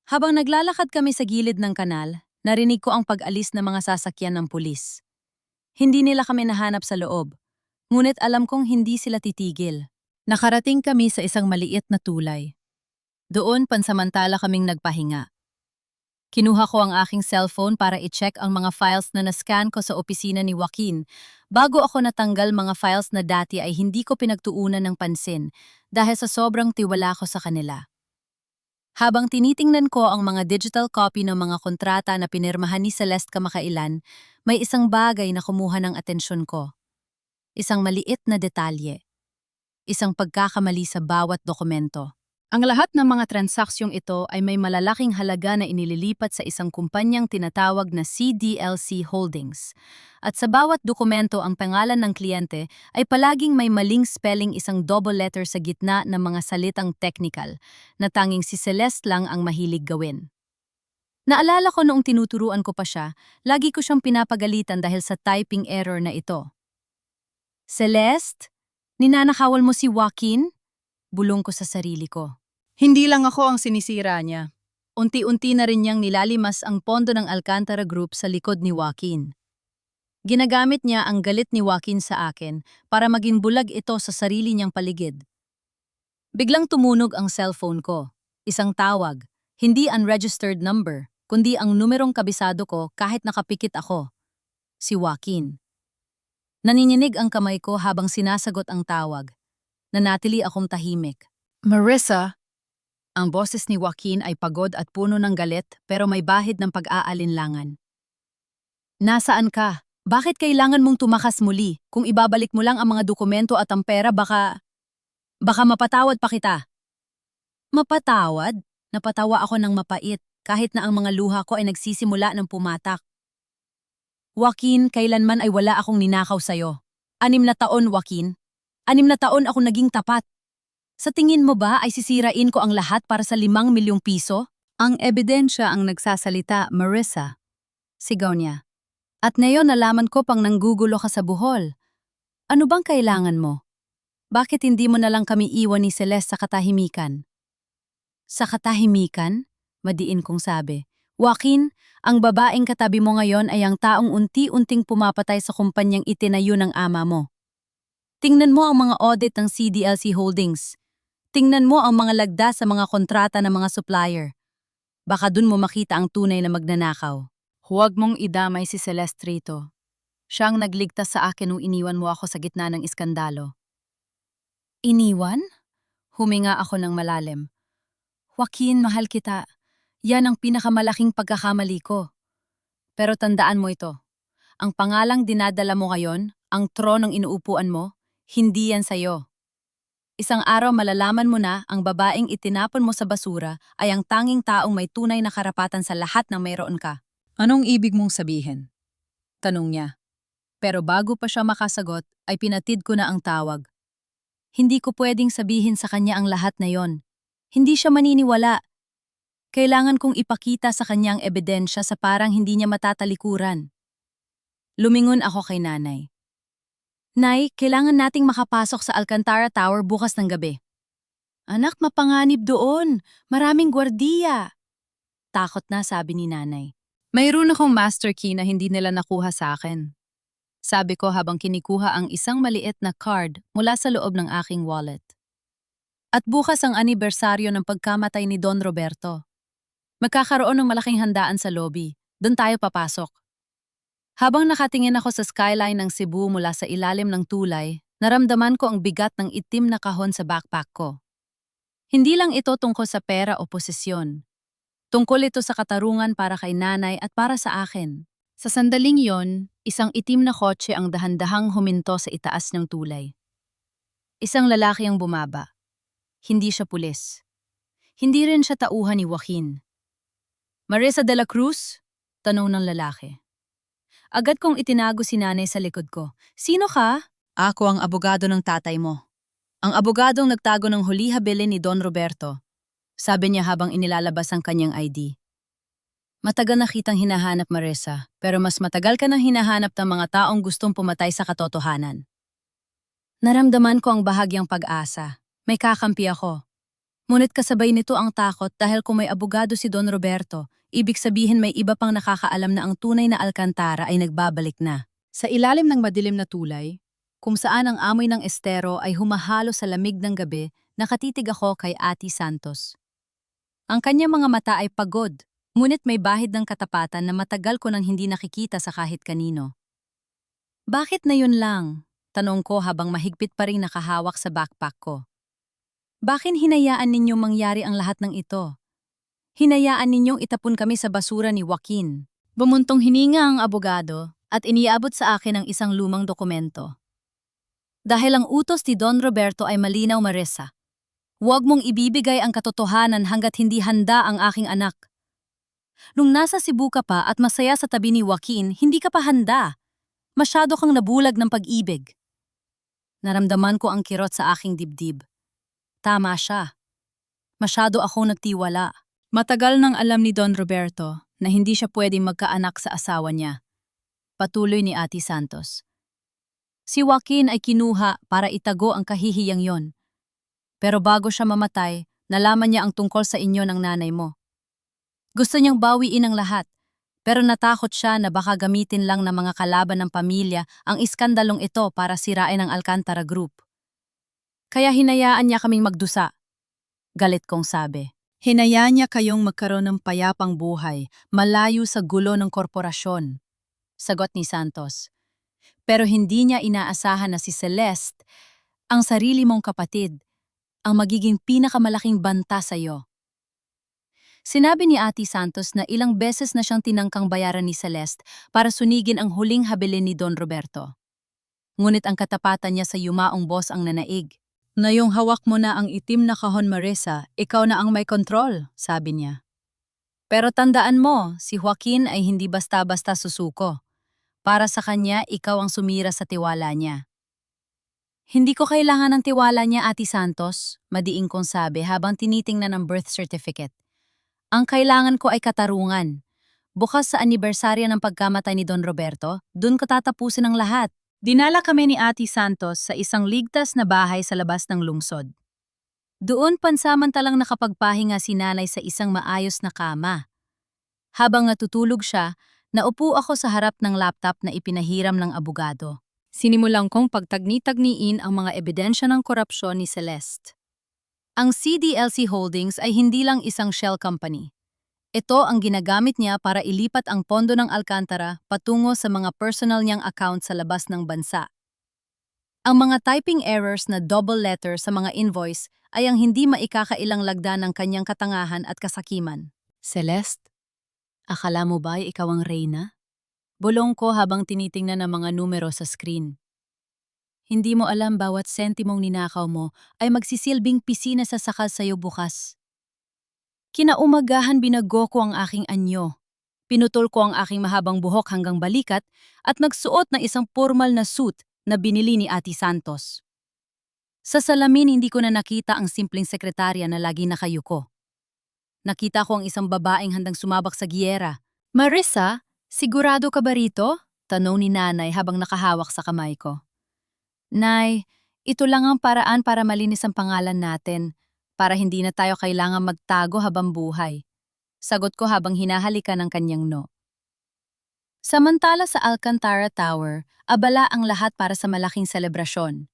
Habang naglalakad kami sa gilid ng kanal, narinig ko ang pag-alis ng mga sasakyan ng pulis. Hindi nila kami nahanap sa loob, ngunit alam kong hindi sila titigil. Nakarating kami sa isang maliit na tulay. Doon pansamantala kaming nagpahinga. Kinuha ko ang aking cellphone para i-check ang mga files na nascan ko sa opisina ni Joaquin. Bago ako natanggal mga files na dati ay hindi ko pinagtuunan ng pansin dahil sa sobrang tiwala ko sa kanila. Habang tinitingnan ko ang mga digital copy ng mga kontrata na pinirmahan ni Celeste kamakailan, may isang bagay na kumuha ng atensyon ko. Isang maliit na detalye. Isang pagkakamali sa bawat dokumento. Ang lahat ng mga transaksyong ito ay may malalaking halaga na inililipat sa isang kumpanyang tinatawag na CDLC Holdings. At sa bawat dokumento ang pangalan ng kliyente ay palaging may maling spelling, isang double letter sa gitna ng mga salitang technical na tanging si Celeste lang ang mahilig gawin. Naalala ko noong tinuturuan ko pa siya, lagi ko siyang pinapagalitan dahil sa typing error na ito. "Celeste, ninanakawal mo si Joaquin?" Bulong ko sa sarili ko. Hindi lang ako ang sinisira niya. Unti-unti na rin niyang nilalimas ang pondo ng Alcantara Group sa likod ni Joaquin. Ginagamit niya ang galit ni Joaquin sa akin para maging bulag ito sa sarili niyang paligid. Biglang tumunog ang cellphone ko. Isang tawag, hindi unregistered number, kundi ang numerong kabisado ko kahit nakapikit ako. Si Joaquin. Nanininig ang kamay ko habang sinasagot ang tawag. Nanatili akong tahimik. "Marissa." Ang boses ni Joaquin ay pagod at puno ng galit pero may bahid ng pag-aalinlangan. "Nasaan ka? Bakit kailangan mong tumakas muli? Kung ibabalik mo lang ang mga dokumento at ang pera, baka mapatawad pa kita." Mapatawad? Napatawa ako ng mapait kahit na ang mga luha ko ay nagsisimula ng pumatak. "Joaquin, kailanman ay wala akong ninakaw sa'yo. 6 na taon, Joaquin. 6 na taon ako naging tapat. Sa tingin mo ba ay sisirain ko ang lahat para sa 5 milyong piso? Ang ebidensya ang nagsasalita, Marissa. Sigaw niya. At ngayon nalaman ko pang nanggugulo ka sa buhol. Ano bang kailangan mo? Bakit hindi mo na lang kami iwan ni Celeste sa katahimikan? Sa katahimikan? Madiin kong sabi. Joaquin, ang babaeng katabi mo ngayon ay ang taong unti-unting pumapatay sa kumpanyang itinayo ng ama mo. Tingnan mo ang mga audit ng CDLC Holdings. Tingnan mo ang mga lagda sa mga kontrata ng mga supplier. Baka dun mo makita ang tunay na magnanakaw. Huwag mong idamay si Celeste rito. Siya ang nagligtas sa akin nung iniwan mo ako sa gitna ng iskandalo. Iniwan? Huminga ako ng malalim. Joaquin, mahal kita. Yan ang pinakamalaking pagkakamali ko. Pero tandaan mo ito. Ang pangalang dinadala mo ngayon, ang tronong inuupuan mo, hindi yan sa'yo. Isang araw malalaman mo na ang babaeng itinapon mo sa basura ay ang tanging taong may tunay na karapatan sa lahat ng mayroon ka. Anong ibig mong sabihin? Tanong niya. Pero bago pa siya makasagot, ay pinatid ko na ang tawag. Hindi ko pwedeng sabihin sa kanya ang lahat na yon. Hindi siya maniniwala. Kailangan kong ipakita sa kanya ang ebidensya sa parang hindi niya matatalikuran. Lumingon ako kay nanay. Nay, kailangan nating makapasok sa Alcantara Tower bukas ng gabi. Anak, mapanganib doon. Maraming gwardiya. Takot na, sabi ni nanay. Mayroon akong master key na hindi nila nakuha sa akin. Sabi ko habang kinikuha ang isang maliit na card mula sa loob ng aking wallet. At bukas ang anibersaryo ng pagkamatay ni Don Roberto. Magkakaroon ng malaking handaan sa lobby. Doon tayo papasok. Habang nakatingin ako sa skyline ng Cebu mula sa ilalim ng tulay, naramdaman ko ang bigat ng itim na kahon sa backpack ko. Hindi lang ito tungkol sa pera o posisyon. Tungkol ito sa katarungan para kay nanay at para sa akin. Sa sandaling yon, isang itim na kotse ang dahan-dahang huminto sa itaas ng tulay. Isang lalaki ang bumaba. Hindi siya pulis. Hindi rin siya tauhan ni Joaquin. "Marissa de la Cruz?" tanong ng lalaki. Agad kong itinago si nanay sa likod ko. "Sino ka?" "Ako ang abogado ng tatay mo. Ang abogadong nagtago ng huli habilin ni Don Roberto," sabi niya habang inilalabas ang kanyang ID. "Matagal na kitang hinahanap, Marissa, pero mas matagal ka nang hinahanap ng mga taong gustong pumatay sa katotohanan." Naramdaman ko ang bahagyang pag-asa. May kakampi ako. Ngunit kasabay nito ang takot dahil kung may abogado si Don Roberto, ibig sabihin may iba pang nakakaalam na ang tunay na Alcantara ay nagbabalik na. Sa ilalim ng madilim na tulay, kung saan ang amoy ng estero ay humahalo sa lamig ng gabi, nakatitig ako kay Ate Santos. Ang kanyang mga mata ay pagod, Ngunit may bahid ng katapatan na matagal ko nang hindi nakikita sa kahit kanino. Bakit na yun lang? Tanong ko habang mahigpit pa rin nakahawak sa backpack ko. Bakit hinayaan ninyong mangyari ang lahat ng ito? Hinayaan ninyong itapon kami sa basura ni Joaquin. Bumuntong hininga ang abogado at iniabot sa akin ang isang lumang dokumento. Dahil ang utos ni Don Roberto ay malinaw, Marissa. Huwag mong ibibigay ang katotohanan hanggat hindi handa ang aking anak. Nung nasa Cebu ka pa at masaya sa tabi ni Joaquin, hindi ka pa handa. Masyado kang nabulag ng pag-ibig. Naramdaman ko ang kirot sa aking dibdib. Tama siya. Masyado ako nagtiwala. Matagal nang alam ni Don Roberto na hindi siya pwedeng magkaanak sa asawa niya. Patuloy ni Ate Santos. Si Joaquin ay kinuha para itago ang kahihiyang yon. Pero bago siya mamatay, nalaman niya ang tungkol sa inyo ng nanay mo. Gusto niyang bawiin ang lahat, pero natakot siya na baka gamitin lang ng mga kalaban ng pamilya ang iskandalong ito para sirain ang Alcantara Group. Kaya hinayaan niya kaming magdusa. Galit kong sabi. Hinayaan niya kayong magkaroon ng payapang buhay, malayo sa gulo ng korporasyon. Sagot ni Santos. Pero hindi niya inaasahan na si Celeste, ang sarili mong kapatid, ang magiging pinakamalaking banta sa iyo. Sinabi ni Ate Santos na ilang beses na siyang tinangkang bayaran ni Celeste para sunigin ang huling habilin ni Don Roberto. Ngunit ang katapatan niya sa yumaong boss ang nanaig. Ngayong hawak mo na ang itim na kahon, Marissa, ikaw na ang may kontrol, sabi niya. Pero tandaan mo, si Joaquin ay hindi basta-basta susuko. Para sa kanya, ikaw ang sumira sa tiwala niya. Hindi ko kailangan ng tiwala niya, Ate Santos, madiing kong sabi habang tinitingnan ang birth certificate. Ang kailangan ko ay katarungan. Bukas sa anibersaryo ng pagkamatay ni Don Roberto, dun ko tatapusin ang lahat. Dinala kami ni Ate Santos sa isang ligtas na bahay sa labas ng lungsod. Doon pansamantalang nakapagpahinga si nanay sa isang maayos na kama. Habang natutulog siya, naupo ako sa harap ng laptop na ipinahiram ng abogado. Sinimulan kong pagtagni-tagniin ang mga ebidensya ng korupsyon ni Celeste. Ang CDLC Holdings ay hindi lang isang shell company. Ito ang ginagamit niya para ilipat ang pondo ng Alcantara patungo sa mga personal niyang account sa labas ng bansa. Ang mga typing errors na double letter sa mga invoice ay ang hindi maikakailang lagda ng kanyang katangahan at kasakiman. Celeste, akala mo ba ikaw ang reyna? Bulong ko habang tinitingnan ang mga numero sa screen. Hindi mo alam bawat sentimong ninakaw mo ay magsisilbing pisina sa sakal sa'yo bukas. Kinaumagahan binago ko ang aking anyo. Pinutol ko ang aking mahabang buhok hanggang balikat at nagsuot ng isang formal na suit na binili ni Ate Santos. Sa salamin hindi ko na nakita ang simpleng sekretarya na lagi nakayuko. Nakita ko ang isang babaeng handang sumabak sa giyera. Marissa, sigurado ka ba rito? Tanong ni nanay habang nakahawak sa kamay ko. Nay, ito lang ang paraan para malinis ang pangalan natin. Para hindi na tayo kailangan magtago habang buhay. Sagot ko habang hinahalikan ng kanyang no. Samantala sa Alcantara Tower, abala ang lahat para sa malaking selebrasyon.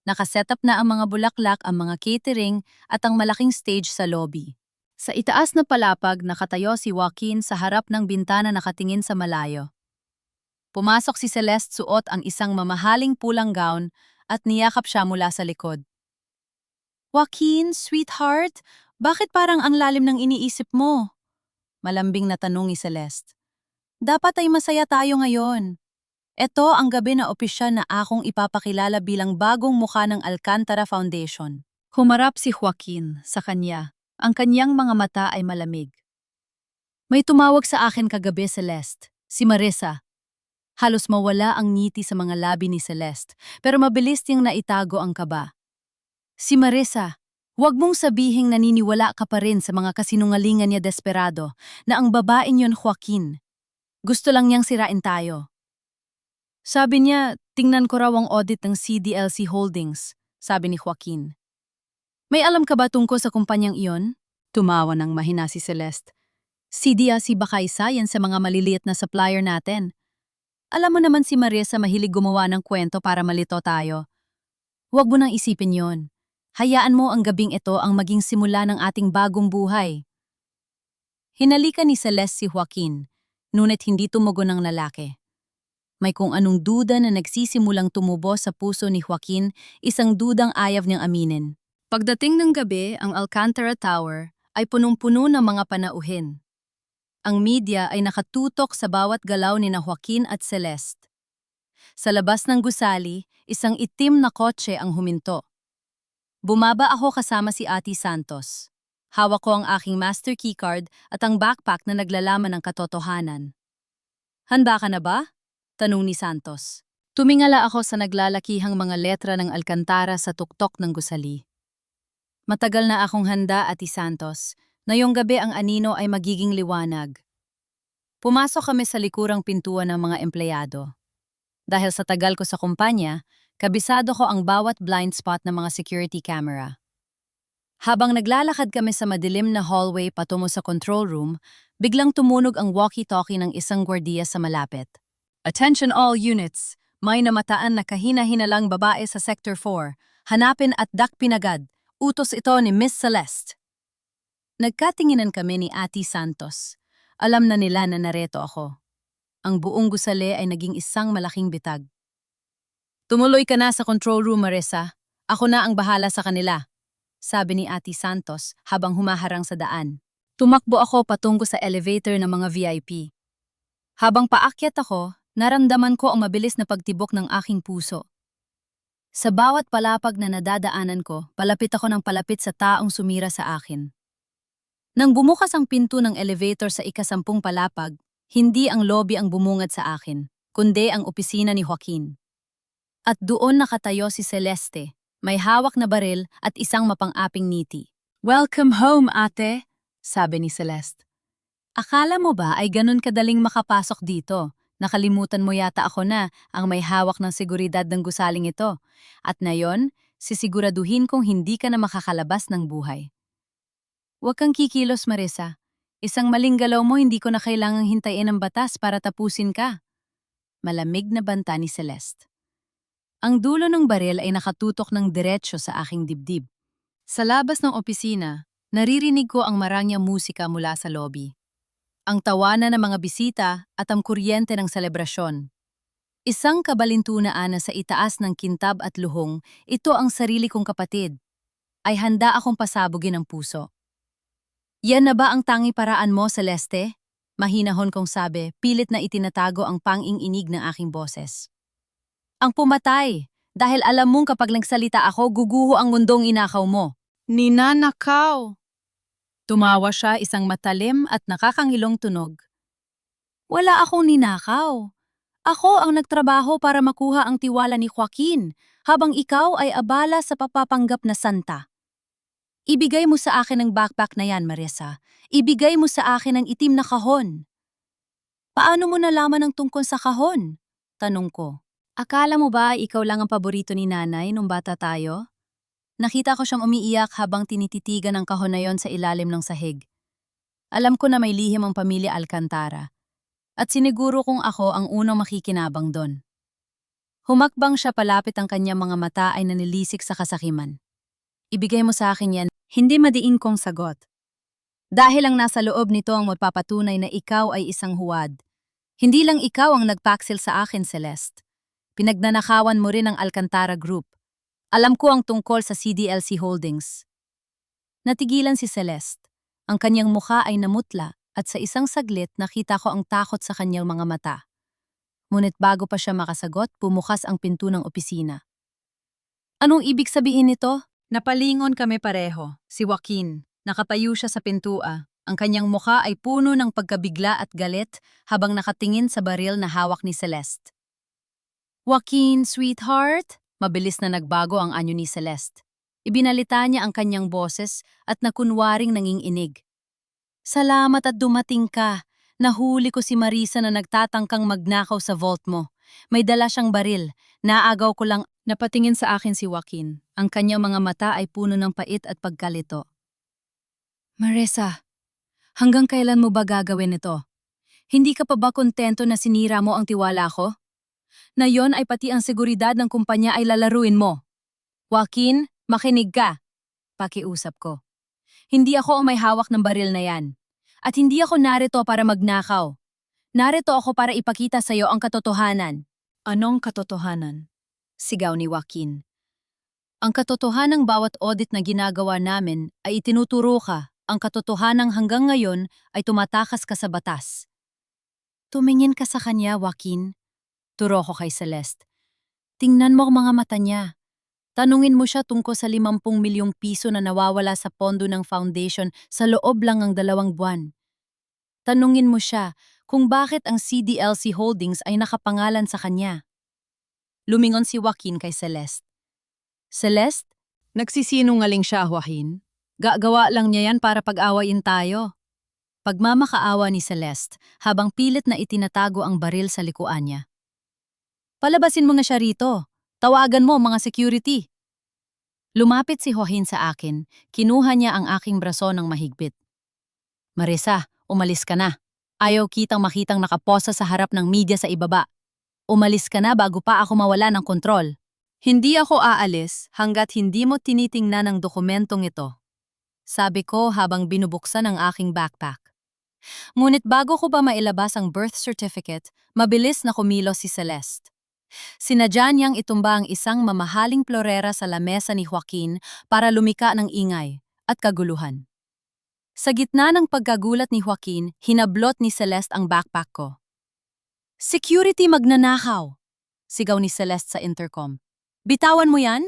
Nakaset up na ang mga bulaklak, ang mga catering at ang malaking stage sa lobby. Sa itaas na palapag nakatayo si Joaquin sa harap ng bintana nakatingin sa malayo. Pumasok si Celeste suot ang isang mamahaling pulang gown at niyakap siya mula sa likod. Joaquin, sweetheart, bakit parang ang lalim ng iniisip mo? Malambing na tanong ni Celeste. Dapat ay masaya tayo ngayon. Ito ang gabi na opisyal na akong ipapakilala bilang bagong mukha ng Alcantara Foundation. Humarap si Joaquin sa kanya. Ang kanyang mga mata ay malamig. May tumawag sa akin kagabi, Celeste. Si Marissa. Halos mawala ang ngiti sa mga labi ni Celeste, pero mabilis niyang naitago ang kaba. Si Marissa, huwag mong sabihing naniniwala ka pa rin sa mga kasinungalingan niya desperado na ang babaeng yon Joaquin. Gusto lang niyang sirain tayo. Sabi niya, tingnan ko raw ang audit ng CDLC Holdings, sabi ni Joaquin. May alam ka ba tungkol sa kumpanyang iyon? Tumawa ng mahina si Celeste. CDLC baka isa yan sa mga maliliit na supplier natin. Alam mo naman si Marissa mahilig gumawa ng kwento para malito tayo. Huwag mo nang isipin yon. Hayaan mo ang gabing ito ang maging simula ng ating bagong buhay. Hinalikan ni Celeste si Joaquin, ngunit hindi tumugon ng lalaki. May kung anong duda na nagsisimulang tumubo sa puso ni Joaquin, isang dudang ayaw niyang aminin. Pagdating ng gabi, ang Alcantara Tower ay punong-puno ng mga panauhin. Ang media ay nakatutok sa bawat galaw ni na Joaquin at Celeste. Sa labas ng gusali, isang itim na kotse ang huminto. Bumaba ako kasama si Ate Santos. Hawak ko ang aking master keycard at ang backpack na naglalaman ng katotohanan. Handa ka na ba? Tanong ni Santos. Tumingala ako sa naglalakihang mga letra ng Alcantara sa tuktok ng gusali. Matagal na akong handa, Ate Santos. Ngayong gabi ang anino ay magiging liwanag. Pumasok kami sa likurang pintuan ng mga empleyado. Dahil sa tagal ko sa kumpanya, kabisado ko ang bawat blind spot ng mga security camera. Habang naglalakad kami sa madilim na hallway patungo sa control room, biglang tumunog ang walkie-talkie ng isang gwardiya sa malapit. Attention all units! May namataan na kahina-hinalang babae sa Sector 4. Hanapin at dakpin agad. Utos ito ni Miss Celeste. Nagkatinginan kami ni Ate Santos. Alam na nila na nareto ako. Ang buong gusali ay naging isang malaking bitag. Tumuloy ka na sa control room, Marissa. Ako na ang bahala sa kanila, sabi ni Ate Santos habang humaharang sa daan. Tumakbo ako patungo sa elevator ng mga VIP. Habang paakyat ako, naramdaman ko ang mabilis na pagtibok ng aking puso. Sa bawat palapag na nadadaanan ko, palapit ako ng palapit sa taong sumira sa akin. Nang bumukas ang pinto ng elevator sa ika-10 palapag, hindi ang lobby ang bumungad sa akin, kundi ang opisina ni Joaquin. At doon nakatayo si Celeste, may hawak na baril at isang mapang-aping ngiti. "Welcome home, ate," sabi ni Celeste. "Akala mo ba ay ganun kadaling makapasok dito? Nakalimutan mo yata ako na ang may hawak ng seguridad ng gusaling ito. At ngayon, sisiguraduhin kong hindi ka na makakalabas ng buhay." "Huwag kang kikilos, Marissa. Isang maling galaw mo hindi ko na kailangang hintayin ang batas para tapusin ka." Malamig na banta ni Celeste. Ang dulo ng baril ay nakatutok ng diretsyo sa aking dibdib. Sa labas ng opisina, naririnig ko ang marangyang musika mula sa lobby. Ang tawanan ng mga bisita at ang kuryente ng selebrasyon. Isang kabalintunaan na sa itaas ng kintab at luhong, ito ang sarili kong kapatid. Ay handa akong pasabugin ang puso. "Yan na ba ang tangi paraan mo, Celeste?" Mahinahon kong sabi, pilit na itinatago ang pang-ing-inig ng aking boses. "Ang pumatay, dahil alam mong kapag nagsalita ako, guguho ang mundong inakaw mo." "Ninanakaw!" Tumawa siya, isang matalim at nakakangilong tunog. "Wala akong ninakaw. Ako ang nagtrabaho para makuha ang tiwala ni Joaquin, habang ikaw ay abala sa papapanggap na santa. Ibigay mo sa akin ang backpack na yan, Marissa. Ibigay mo sa akin ang itim na kahon." "Paano mo nalaman ang tungkol sa kahon?" tanong ko. "Akala mo ba ikaw lang ang paborito ni nanay nung bata tayo?" Nakita ko siyang umiiyak habang tinititigan ang kahon na yon sa ilalim ng sahig. Alam ko na may lihim ang pamilya Alcantara. At siniguro kong ako ang unang makikinabang doon. Humakbang siya palapit, ang kanyang mga mata ay nanilisik sa kasakiman. "Ibigay mo sa akin yan." Hindi madiin kong sagot. Dahil ang nasa loob nito ang magpapatunay na ikaw ay isang huwad. Hindi lang ikaw ang nagpaksil sa akin, Celeste. Pinagnanakawan mo rin ang Alcantara Group. Alam ko ang tungkol sa CDLC Holdings. Natigilan si Celeste. Ang kanyang mukha ay namutla at sa isang saglit nakita ko ang takot sa kanyang mga mata. Ngunit bago pa siya makasagot, bumukas ang pinto ng opisina. "Anong ibig sabihin nito?" Napalingon kami pareho. Si Joaquin, nakatayo siya sa pintua. Ang kanyang mukha ay puno ng pagkabigla at galit habang nakatingin sa baril na hawak ni Celeste. "Joaquin, sweetheart?" Mabilis na nagbago ang anyo ni Celeste. Ibinalita niya ang kanyang boses at nakunwaring nanginginig. "Salamat at dumating ka. Nahuli ko si Marissa na nagtatangkang magnakaw sa vault mo. May dala siyang baril. Naagaw ko lang." Napatingin sa akin si Joaquin. Ang kanyang mga mata ay puno ng pait at pagkalito. "Marissa, hanggang kailan mo ba gagawin ito? Hindi ka pa ba kontento na sinira mo ang tiwala ko? Na yon ay pati ang seguridad ng kumpanya ay lalaruin mo. Joaquin, makinig ka." Pakiusap ko. "Hindi ako ang may hawak ng baril na yan. At hindi ako narito para magnakaw. Narito ako para ipakita sa iyo ang katotohanan. Anong katotohanan? Sigaw ni Joaquin. Ang katotohanang bawat audit na ginagawa namin ay itinuturo ka. Ang katotohanang hanggang ngayon ay tumatakas ka sa batas. Tumingin ka sa kanya, Joaquin. Turo ko kay Celeste. Tingnan mo ang mga mata niya. Tanungin mo siya tungkol sa 50 milyong piso na nawawala sa pondo ng foundation sa loob lang ng 2 buwan. Tanungin mo siya kung bakit ang CDLC Holdings ay nakapangalan sa kanya. Lumingon si Joaquin kay Celeste. Celeste? Nagsisinungaling siya, Joaquin. Gagawa lang niya yan para pag-awayin tayo. Pagmamakaawa ni Celeste habang pilit na itinatago ang baril sa likuan niya. Palabasin mo na siya rito. Tawagan mo mga security. Lumapit si Joaquin sa akin, kinuha niya ang aking braso ng mahigpit. Marisa, umalis ka na. Ayaw kitang makitang nakaposa sa harap ng media sa ibaba. Umalis ka na bago pa ako mawala ng kontrol. Hindi ako aalis hanggat hindi mo tinitingnan ang dokumentong ito. Sabi ko habang binubuksan ang aking backpack. Ngunit bago ko ba mailabas ang birth certificate, mabilis na kumilos si Celeste. Sinadya niyang itumba ang isang mamahaling plorera sa lamesa ni Joaquin para lumika ng ingay at kaguluhan. Sa gitna ng pagkagulat ni Joaquin, hinablot ni Celeste ang backpack ko. "Security magnanakaw!" Sigaw ni Celeste sa intercom. "Bitawan mo yan?"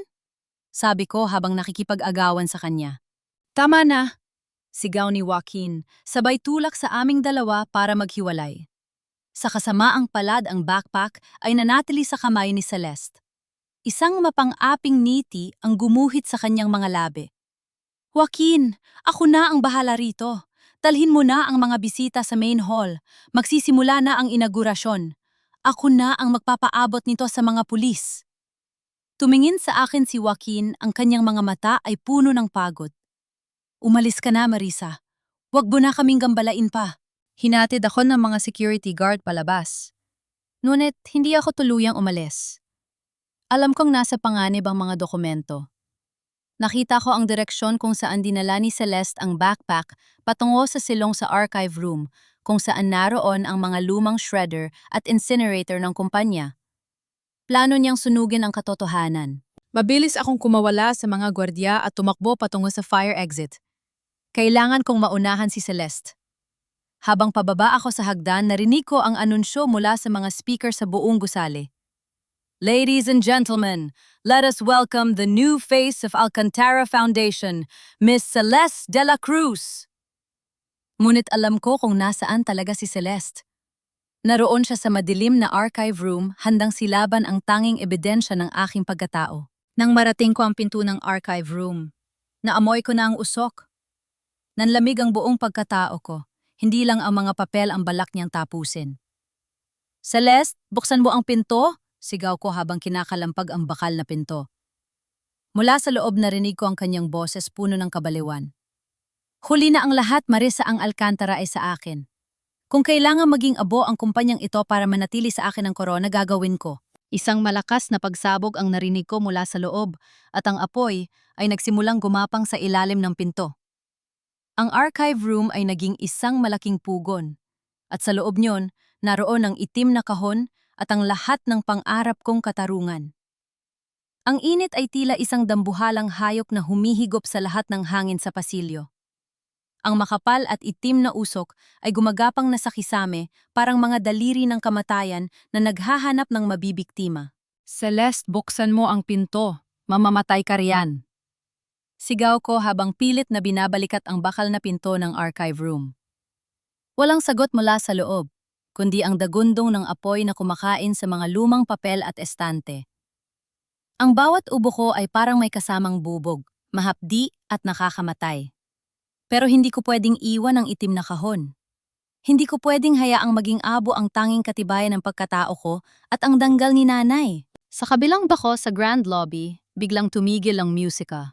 Sabi ko habang nakikipag-agawan sa kanya. "Tama na!" Sigaw ni Joaquin, sabay tulak sa aming dalawa para maghiwalay. Sa kasamaang palad ang backpack ay nanatili sa kamay ni Celeste. Isang mapang-aping ngiti ang gumuhit sa kanyang mga labi. "Joaquin, ako na ang bahala rito. Dalhin mo na ang mga bisita sa main hall. Magsisimula na ang inaugurasyon. Ako na ang magpapaabot nito sa mga pulis." Tumingin sa akin si Joaquin, ang kanyang mga mata ay puno ng pagod. "Umalis ka na, Marisa. Huwag mo na kaming gambalain pa." Hinatid ako ng mga security guard palabas. Ngunit hindi ako tuluyang umalis. Alam kong nasa panganib ang mga dokumento. Nakita ko ang direksyon kung saan dinala ni Celeste ang backpack patungo sa silong sa archive room, kung saan naroon ang mga lumang shredder at incinerator ng kumpanya. Plano niyang sunugin ang katotohanan. Mabilis akong kumawala sa mga gwardya at tumakbo patungo sa fire exit. Kailangan kong maunahan si Celeste. Habang pababa ako sa hagdan, narinig ko ang anunsyo mula sa mga speaker sa buong gusali. "Ladies and gentlemen, let us welcome the new face of Alcantara Foundation, Miss Celeste de la Cruz." Ngunit alam ko kung nasaan talaga si Celeste. Naroon siya sa madilim na archive room, handang silaban ang tanging ebidensya ng aking pagkatao. Nang marating ko ang pinto ng archive room, naamoy ko na ang usok. Nanlamig ang buong pagkatao ko. Hindi lang ang mga papel ang balak niyang tapusin. "Celeste, buksan mo ang pinto!" Sigaw ko habang kinakalampag ang bakal na pinto. Mula sa loob narinig ko ang kanyang boses puno ng kabaliwan. "Huli na ang lahat, Marisa, ang Alcantara ay sa akin. Kung kailangan maging abo ang kumpanyang ito para manatili sa akin ang korona, gagawin ko." Isang malakas na pagsabog ang narinig ko mula sa loob at ang apoy ay nagsimulang gumapang sa ilalim ng pinto. Ang archive room ay naging isang malaking pugon, at sa loob niyon, naroon ang itim na kahon at ang lahat ng pang-arap kong katarungan. Ang init ay tila isang dambuhalang hayop na humihigop sa lahat ng hangin sa pasilyo. Ang makapal at itim na usok ay gumagapang na sa kisame, parang mga daliri ng kamatayan na naghahanap ng mabibiktima. "Celeste, buksan mo ang pinto. Mamamatay ka riyan." Sigaw ko habang pilit na binabalikat ang bakal na pinto ng archive room. Walang sagot mula sa loob, kundi ang dagundong ng apoy na kumakain sa mga lumang papel at estante. Ang bawat ubo ko ay parang may kasamang bubog, mahapdi at nakakamatay. Pero hindi ko pwedeng iwan ang itim na kahon. Hindi ko pwedeng hayaang maging abo ang tanging katibayan ng pagkatao ko at ang danggal ni nanay. Sa kabilang bako sa grand lobby, biglang tumigil ang musika.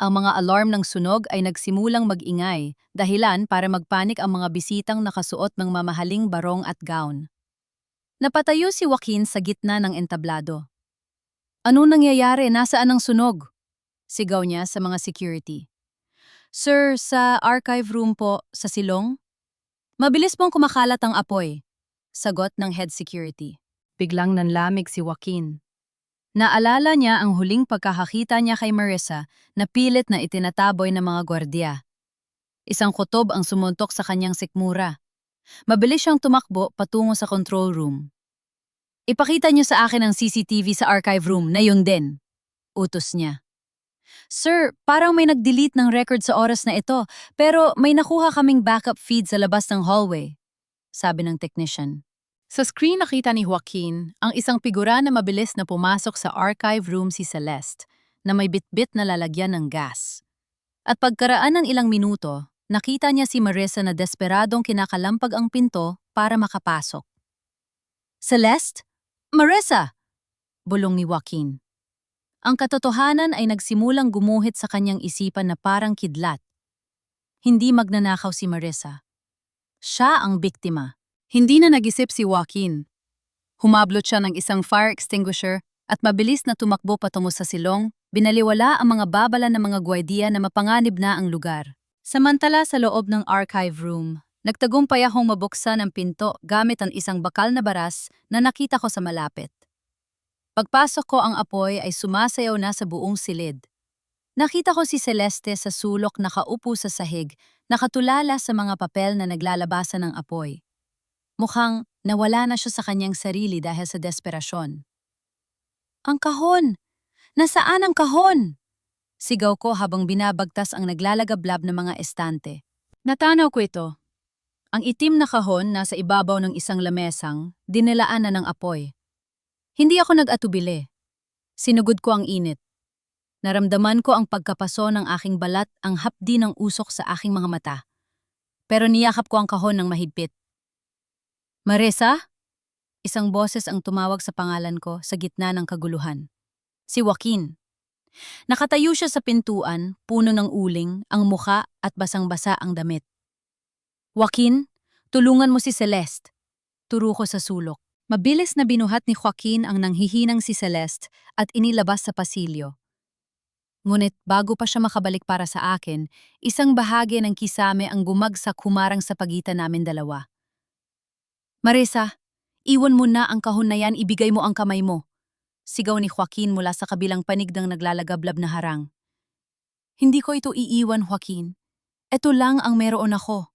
Ang mga alarm ng sunog ay nagsimulang mag-ingay, dahilan para magpanik ang mga bisitang nakasuot ng mamahaling barong at gown. Napatayo si Joaquin sa gitna ng entablado. "Ano nangyayari? Nasaan ang sunog?" Sigaw niya sa mga security. "Sir, sa archive room po, sa silong." Mabilis pong kumakalat ang apoy. Sagot ng head security. Biglang nanlamig si Joaquin. Naalala niya ang huling pagkakakita niya kay Marissa na pilit na itinataboy ng mga gwardya. Isang kutob ang sumuntok sa kanyang sikmura. Mabilis siyang tumakbo patungo sa control room. Ipakita niyo sa akin ang CCTV sa archive room na yun din. Utos niya. Sir, parang may nag-delete ng record sa oras na ito, pero may nakuha kaming backup feed sa labas ng hallway, sabi ng technician. Sa screen nakita ni Joaquin ang isang figura na mabilis na pumasok sa archive room si Celeste na may bitbit na lalagyan ng gas. At pagkaraan ng ilang minuto, nakita niya si Marissa na desperadong kinakalampag ang pinto para makapasok. Celeste? Marissa! Bulong ni Joaquin. Ang katotohanan ay nagsimulang gumuhit sa kanyang isipan na parang kidlat. Hindi magnanakaw si Marissa. Siya ang biktima. Hindi na nag-isip si Joaquin. Humablot siya ng isang fire extinguisher at mabilis na tumakbo patungo sa silong, binaliwala ang mga babala ng mga gwardiya na mapanganib na ang lugar. Samantala sa loob ng archive room, nagtagumpay akong mabuksan ang pinto gamit ang isang bakal na baras na nakita ko sa malapit. Pagpasok ko ang apoy ay sumasayaw na sa buong silid. Nakita ko si Celeste sa sulok nakaupo sa sahig, nakatulala sa mga papel na naglalabasan ng apoy. Mukhang nawala na siya sa kanyang sarili dahil sa desperasyon. Ang kahon! Nasaan ang kahon? Sigaw ko habang binabagtas ang naglalagablab na mga estante. Natanaw ko ito. Ang itim na kahon nasa ibabaw ng isang lamesang, dinilaan na ng apoy. Hindi ako nag-atubili. Sinugod ko ang init. Naramdaman ko ang pagkapaso ng aking balat, ang hapdi ng usok sa aking mga mata. Pero niyakap ko ang kahon ng mahigpit. Marissa? Isang boses ang tumawag sa pangalan ko sa gitna ng kaguluhan. Si Joaquin. Nakatayo siya sa pintuan, puno ng uling, ang muka at basang-basa ang damit. Joaquin, tulungan mo si Celeste. Turo ko sa sulok. Mabilis na binuhat ni Joaquin ang nanghihinang si Celeste at inilabas sa pasilyo. Ngunit bago pa siya makabalik para sa akin, isang bahagi ng kisame ang gumagsak humarang sa pagitan namin dalawa. Marissa, iwan mo na ang kahon na yan, ibigay mo ang kamay mo. Sigaw ni Joaquin mula sa kabilang panig ng naglalagablab na harang. Hindi ko ito iiwan, Joaquin. Ito lang ang meron ako.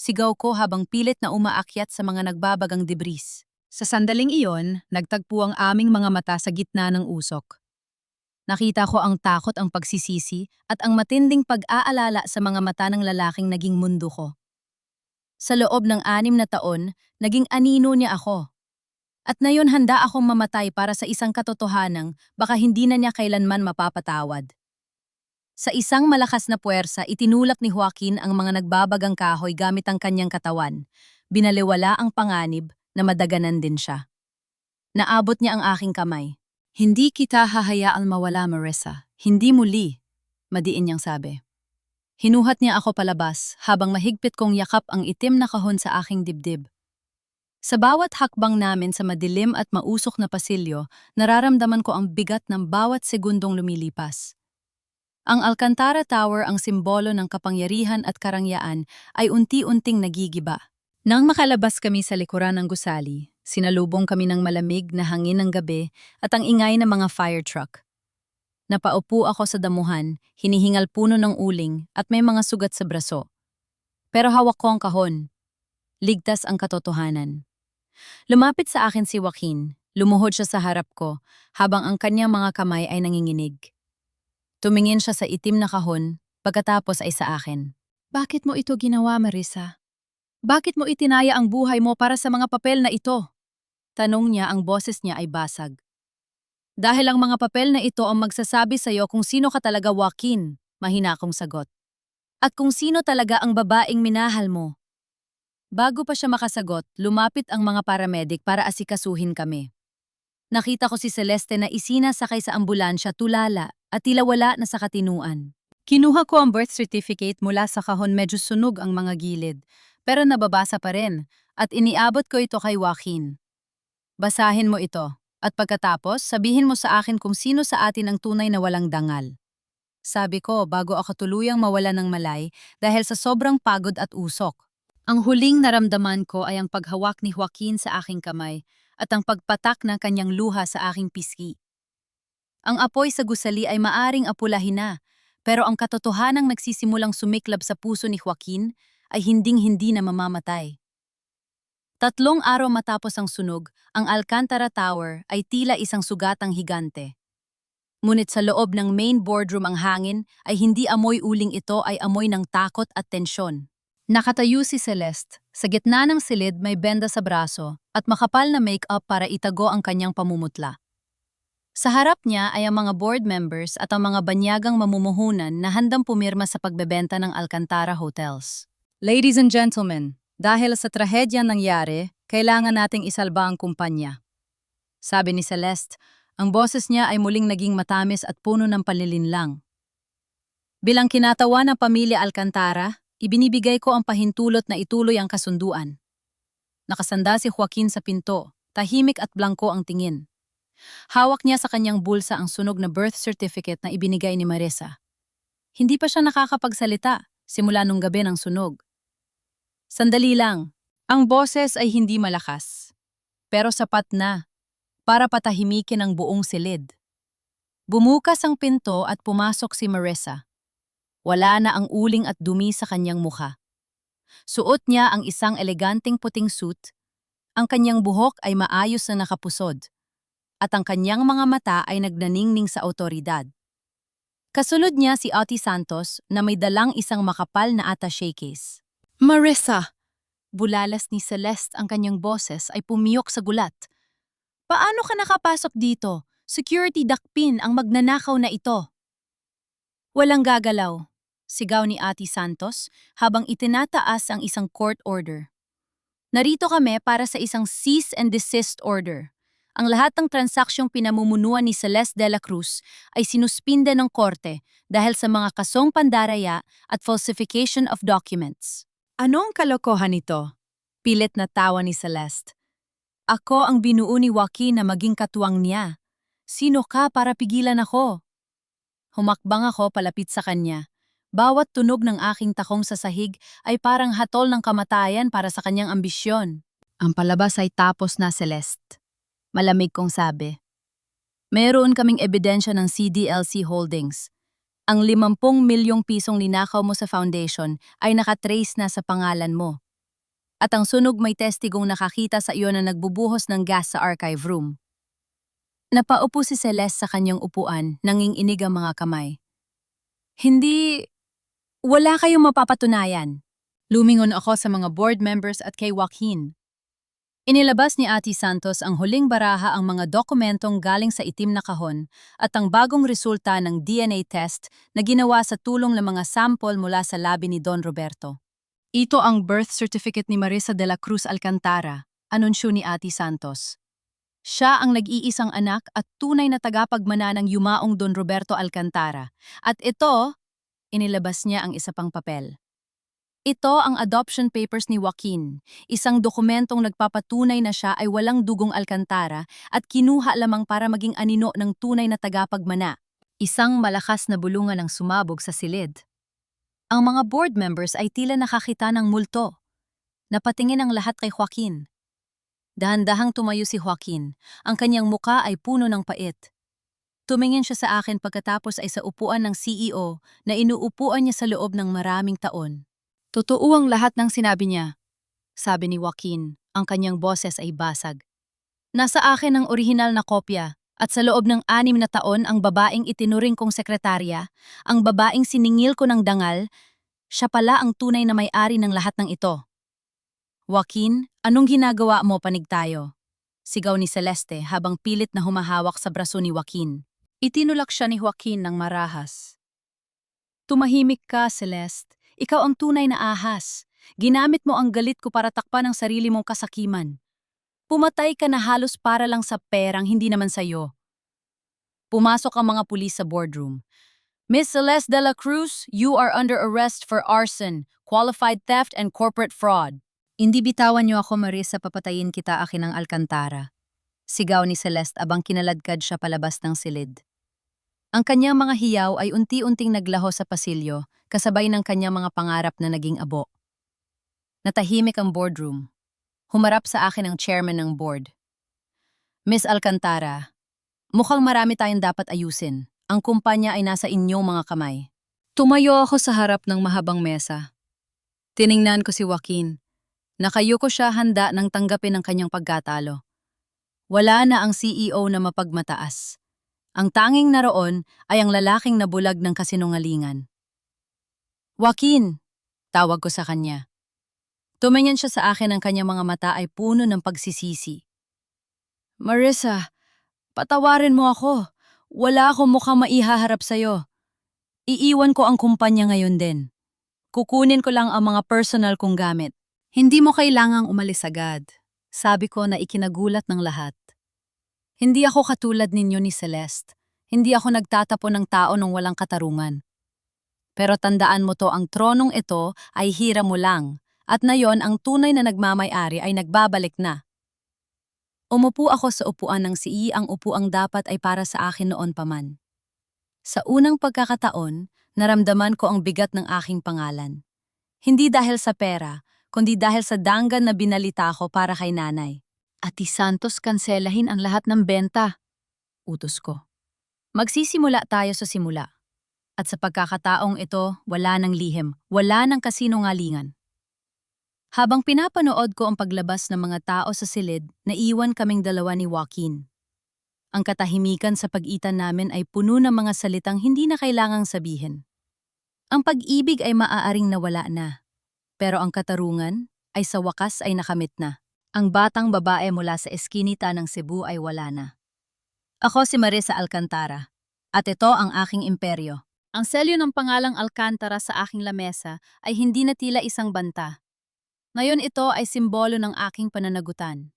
Sigaw ko habang pilit na umaakyat sa mga nagbabagang debris. Sa sandaling iyon, nagtagpo ang aming mga mata sa gitna ng usok. Nakita ko ang takot, ang pagsisisi, at ang matinding pag-aalala sa mga mata ng lalaking naging mundo ko. Sa loob ng 6 na taon, naging anino niya ako. At ngayon handa akong mamatay para sa isang katotohanang baka hindi na niya kailanman mapapatawad. Sa isang malakas na puwersa, itinulak ni Joaquin ang mga nagbabagang kahoy gamit ang kanyang katawan. Binaliwala ang panganib na madaganan din siya. Naabot niya ang aking kamay. Hindi kita hahayaang mawala, Marissa. Hindi muli, madiin niyang sabi. Hinuhat niya ako palabas habang mahigpit kong yakap ang itim na kahon sa aking dibdib. Sa bawat hakbang namin sa madilim at mausok na pasilyo, nararamdaman ko ang bigat ng bawat segundong lumilipas. Ang Alcantara Tower, ang simbolo ng kapangyarihan at karangyaan, ay unti-unting nagigiba. Nang makalabas kami sa likuran ng gusali, sinalubong kami ng malamig na hangin ng gabi at ang ingay ng mga fire truck. Napaupo ako sa damuhan, hinihingal puno ng uling at may mga sugat sa braso. Pero hawak ko ang kahon. Ligtas ang katotohanan. Lumapit sa akin si Joaquin, lumuhod siya sa harap ko habang ang kanyang mga kamay ay nanginginig. Tumingin siya sa itim na kahon, pagkatapos ay sa akin. Bakit mo ito ginawa, Marissa? Bakit mo itinaya ang buhay mo para sa mga papel na ito? Tanong niya, ang boses niya ay basag. Dahil ang mga papel na ito ang magsasabi sa iyo kung sino ka talaga, Joaquin, mahina kong sagot. At kung sino talaga ang babaeng minahal mo. Bago pa siya makasagot, lumapit ang mga paramedic para asikasuhin kami. Nakita ko si Celeste na isinasakay sa ambulansya, tulala at tila wala na sa katinuan. Kinuha ko ang birth certificate mula sa kahon, medyo sunog ang mga gilid, pero nababasa pa rin at iniabot ko ito kay Joaquin. Basahin mo ito. At pagkatapos, sabihin mo sa akin kung sino sa atin ang tunay na walang dangal. Sabi ko bago ako tuluyang mawala ng malay dahil sa sobrang pagod at usok. Ang huling naramdaman ko ay ang paghawak ni Joaquin sa aking kamay at ang pagpatak ng kanyang luha sa aking pisngi. Ang apoy sa gusali ay maaring apulahin na, pero ang katotohanang nagsisimulang sumiklab sa puso ni Joaquin ay hinding-hindi na mamamatay. 3 araw matapos ang sunog, ang Alcantara Tower ay tila isang sugatang higante. Ngunit sa loob ng main boardroom ang hangin ay hindi amoy uling, ito ay amoy ng takot at tensyon. Nakatayo si Celeste. Sa gitna ng silid may benda sa braso at makapal na make-up para itago ang kanyang pamumutla. Sa harap niya ay ang mga board members at ang mga banyagang mamumuhunan na handang pumirma sa pagbebenta ng Alcantara Hotels. Ladies and gentlemen, dahil sa trahedya nangyari, kailangan nating isalba ang kumpanya. Sabi ni Celeste, ang boses niya ay muling naging matamis at puno ng panlilinlang. Bilang kinatawa ng pamilya Alcantara, ibinibigay ko ang pahintulot na ituloy ang kasunduan. Nakasanda si Joaquin sa pinto, tahimik at blangko ang tingin. Hawak niya sa kanyang bulsa ang sunog na birth certificate na ibinigay ni Marissa. Hindi pa siya nakakapagsalita simula nung gabi ng sunog. Sandali lang, ang boses ay hindi malakas, pero sapat na para patahimikin ang buong silid. Bumukas ang pinto at pumasok si Marissa. Wala na ang uling at dumi sa kanyang mukha. Suot niya ang isang eleganteng puting suit, ang kanyang buhok ay maayos na nakapusod, at ang kanyang mga mata ay nagnaningning sa awtoridad. Kasunod niya si Ate Santos na may dalang isang makapal na attaché case. Marissa! Bulalas ni Celeste, ang kanyang boses ay pumiyok sa gulat. Paano ka nakapasok dito? Security dakpin ang magnanakaw na ito. Walang gagalaw, sigaw ni Ate Santos habang itinataas ang isang court order. Narito kami para sa isang cease and desist order. Ang lahat ng transaksyong pinamumunuan ni Celeste de la Cruz ay sinuspinde ng korte dahil sa mga kasong pandaraya at falsification of documents. Anong kalokohan ito? Pilit na tawa ni Celeste. Ako ang binuo ni Joaquin na maging katuwang niya. Sino ka para pigilan ako? Humakbang ako palapit sa kanya. Bawat tunog ng aking takong sa sahig ay parang hatol ng kamatayan para sa kanyang ambisyon. Ang palabas ay tapos na, Celeste. Malamig kong sabi. Meron kaming ebidensya ng CDLC Holdings. Ang 50 milyong pisong ninakaw mo sa foundation ay nakatrace na sa pangalan mo. At ang sunog may testigong nakakita sa iyo na nagbubuhos ng gas sa archive room. Napaupo si Celeste sa kanyang upuan, nanginginig ang mga kamay. Hindi, wala kayong mapapatunayan. Lumingon ako sa mga board members at kay Joaquin. Inilabas ni Ate Santos ang huling baraha, ang mga dokumentong galing sa itim na kahon at ang bagong resulta ng DNA test na ginawa sa tulong ng mga sample mula sa labi ni Don Roberto. Ito ang birth certificate ni Marissa de la Cruz Alcantara, anunsyo ni Ate Santos. Siya ang nag-iisang anak at tunay na tagapagmana ng yumaong Don Roberto Alcantara. At ito, inilabas niya ang isa pang papel. Ito ang adoption papers ni Joaquin, isang dokumentong nagpapatunay na siya ay walang dugong Alcantara at kinuha lamang para maging anino ng tunay na tagapagmana. Isang malakas na bulungan ang sumabog sa silid. Ang mga board members ay tila nakakita ng multo. Napatingin ang lahat kay Joaquin. Dahan-dahang tumayo si Joaquin. Ang kanyang muka ay puno ng pait. Tumingin siya sa akin pagkatapos ay sa upuan ng CEO na inuupuan niya sa loob ng maraming taon. Totoo ang lahat ng sinabi niya, sabi ni Joaquin. Ang kanyang boses ay basag. Nasa akin ang orihinal na kopya at sa loob ng 6 na taon ang babaeng itinuring kong sekretarya, ang babaeng siningil ko ng dangal, siya pala ang tunay na may-ari ng lahat ng ito. Joaquin, anong ginagawa mo, panig tayo? Sigaw ni Celeste habang pilit na humahawak sa braso ni Joaquin. Itinulak siya ni Joaquin ng marahas. Tumahimik ka, Celeste. Ikaw ang tunay na ahas. Ginamit mo ang galit ko para takpan ang sarili mong kasakiman. Pumatay ka na halos para lang sa perang hindi naman sa'yo. Pumasok ang mga pulis sa boardroom. Miss Celeste de la Cruz, you are under arrest for arson, qualified theft and corporate fraud. Hindi bitawan niyo ako, Marissa, papatayin kita, akin ng Alcantara. Sigaw ni Celeste abang kinaladkad siya palabas ng silid. Ang kanyang mga hiyaw ay unti-unting naglaho sa pasilyo, kasabay ng kanyang mga pangarap na naging abo. Natahimik ang boardroom. Humarap sa akin ang chairman ng board. Miss Alcantara, mukhang marami tayong dapat ayusin. Ang kumpanya ay nasa inyong mga kamay. Tumayo ako sa harap ng mahabang mesa. Tiningnan ko si Joaquin. Nakayuko siya handa nang tanggapin ang kanyang pagkatalo. Wala na ang CEO na mapagmataas. Ang tanging naroon ay ang lalaking nabulag ng kasinungalingan. Joaquin! Tawag ko sa kanya. Tumingin siya sa akin, ang kanyang mga mata ay puno ng pagsisisi. Marissa, patawarin mo ako. Wala akong mukhang maihaharap sa'yo. Iiwan ko ang kumpanya ngayon din. Kukunin ko lang ang mga personal kong gamit. Hindi mo kailangang umalis agad. Sabi ko na ikinagulat ng lahat. Hindi ako katulad ninyo ni Celeste. Hindi ako nagtatapon ng tao nung walang katarungan. Pero tandaan mo to, ang tronong ito ay hiram mo lang. At ngayon ang tunay na nagmamay-ari ay nagbabalik na. Umupo ako sa upuan ng CEO. Ang upuang dapat ay para sa akin noon pa man. Sa unang pagkakataon, naramdaman ko ang bigat ng aking pangalan. Hindi dahil sa pera, kundi dahil sa danggan na binalita ko para kay nanay. Ati Santos, kanselahin ang lahat ng benta. Utos ko. Magsisimula tayo sa simula. At sa pagkakataong ito, wala ng lihim, wala ng kasinungalingan. Habang pinapanood ko ang paglabas ng mga tao sa silid, naiwan kaming dalawa ni Joaquin. Ang katahimikan sa pagitan namin ay puno ng mga salitang hindi na kailangang sabihin. Ang pag-ibig ay maaaring nawala na, pero ang katarungan ay sa wakas ay nakamit na. Ang batang babae mula sa eskinita ng Cebu ay wala na. Ako si Marissa Alcantara, at ito ang aking imperyo. Ang selyo ng pangalang Alcantara sa aking lamesa ay hindi na tila isang banta. Ngayon ito ay simbolo ng aking pananagutan.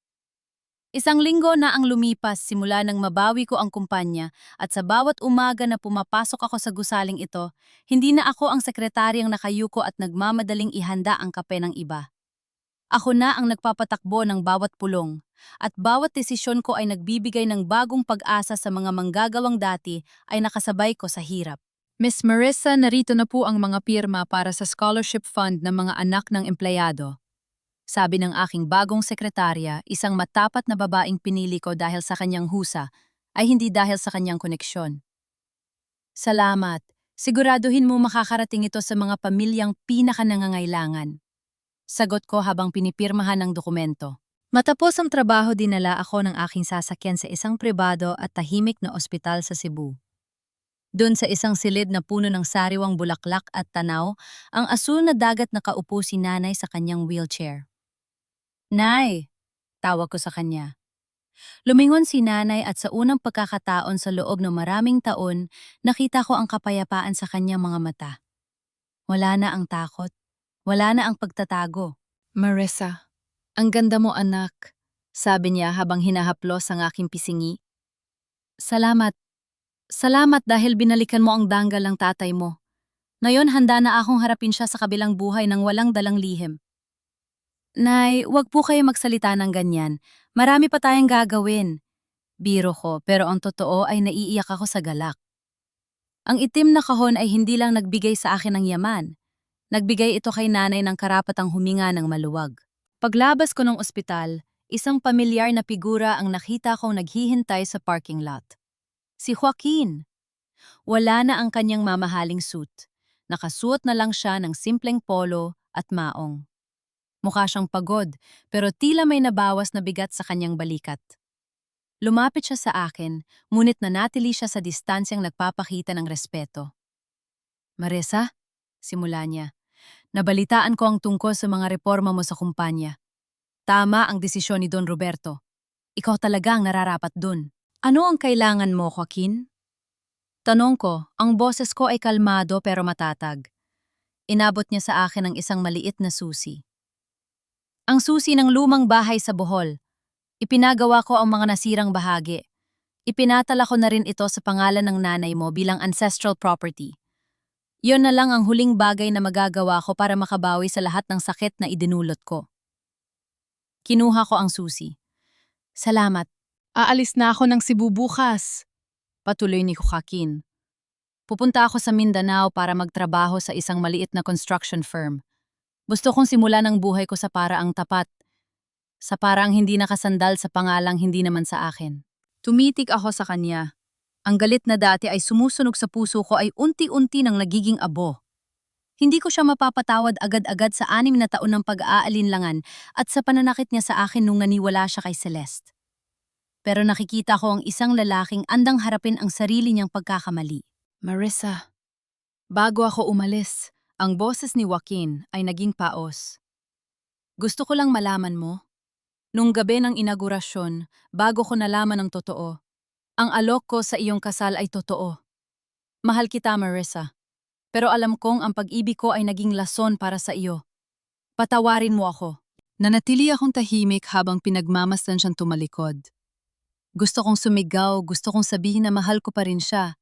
Isang linggo na ang lumipas simula nang mabawi ko ang kumpanya, at sa bawat umaga na pumapasok ako sa gusaling ito, hindi na ako ang sekretaryang nakayuko at nagmamadaling ihanda ang kape ng iba. Ako na ang nagpapatakbo ng bawat pulong, at bawat desisyon ko ay nagbibigay ng bagong pag-asa sa mga manggagawang dati ay nakasabay ko sa hirap. Miss Marissa, narito na po ang mga pirma para sa scholarship fund ng mga anak ng empleyado. Sabi ng aking bagong sekretarya, isang matapat na babaeng pinili ko dahil sa kanyang husa, ay hindi dahil sa kanyang koneksyon. Salamat. Siguraduhin mo makakarating ito sa mga pamilyang pinakanangangailangan. Sagot ko habang pinipirmahan ang dokumento. Matapos ang trabaho, dinala ako ng aking sasakyan sa isang pribado at tahimik na ospital sa Cebu. Doon sa isang silid na puno ng sariwang bulaklak at tanaw, ang asul na dagat nakaupo si nanay sa kanyang wheelchair. Nay! Tawag ko sa kanya. Lumingon si nanay at sa unang pagkakataon sa loob ng maraming taon, nakita ko ang kapayapaan sa kanyang mga mata. Wala na ang takot. Wala na ang pagtatago. Marissa, ang ganda mo, anak, sabi niya habang hinahaplos ang aking pisingi. Salamat. Salamat dahil binalikan mo ang danggal ng tatay mo. Ngayon handa na akong harapin siya sa kabilang buhay ng walang dalang lihim. Nay, wag po kayo magsalita ng ganyan. Marami pa tayong gagawin. Biro ko, pero ang totoo ay naiiyak ako sa galak. Ang itim na kahon ay hindi lang nagbigay sa akin ng yaman. Nagbigay ito kay nanay ng karapatang huminga ng maluwag. Paglabas ko ng ospital, isang pamilyar na figura ang nakita kong naghihintay sa parking lot. Si Joaquin. Wala na ang kanyang mamahaling suit. Nakasuot na lang siya ng simpleng polo at maong. Mukha siyang pagod, pero tila may nabawas na bigat sa kanyang balikat. Lumapit siya sa akin, ngunit nanatili siya sa distansyang nagpapakita ng respeto. Marissa, simula niya, nabalitaan ko ang tungkol sa mga reforma mo sa kumpanya. Tama ang desisyon ni Don Roberto. Ikaw talaga ang nararapat dun. Ano ang kailangan mo, Joaquin? Tanong ko, ang boses ko ay kalmado pero matatag. Inabot niya sa akin ang isang maliit na susi. Ang susi ng lumang bahay sa Bohol. Ipinagawa ko ang mga nasirang bahagi. Ipinatala ko na rin ito sa pangalan ng nanay mo bilang ancestral property. Yon na lang ang huling bagay na magagawa ko para makabawi sa lahat ng sakit na idinulot ko. Kinuha ko ang susi. Salamat. Aalis na ako ng Cebu bukas. Patuloy ni Joaquin. Pupunta ako sa Mindanao para magtrabaho sa isang maliit na construction firm. Gusto kong simulan ang buhay ko sa paraang tapat, sa paraang hindi nakasandal sa pangalang hindi naman sa akin. Tumitig ako sa kanya. Ang galit na dati ay sumusunog sa puso ko ay unti-unti nang nagiging abo. Hindi ko siya mapapatawad agad-agad sa 6 na taon ng pag-aalinlangan at sa pananakit niya sa akin nung naniwala siya kay Celeste. Pero nakikita ko ang isang lalaking andang harapin ang sarili niyang pagkakamali. Marissa, bago ako umalis, ang boses ni Joaquin ay naging paos. Gusto ko lang malaman mo, nung gabi ng inaugurasyon, bago ko nalaman ang totoo, ang alok ko sa iyong kasal ay totoo. Mahal kita, Marissa. Pero alam kong ang pag-ibig ko ay naging lason para sa iyo. Patawarin mo ako. Nanatili akong tahimik habang pinagmamasdan siyang tumalikod. Gusto kong sumigaw, gusto kong sabihin na mahal ko pa rin siya.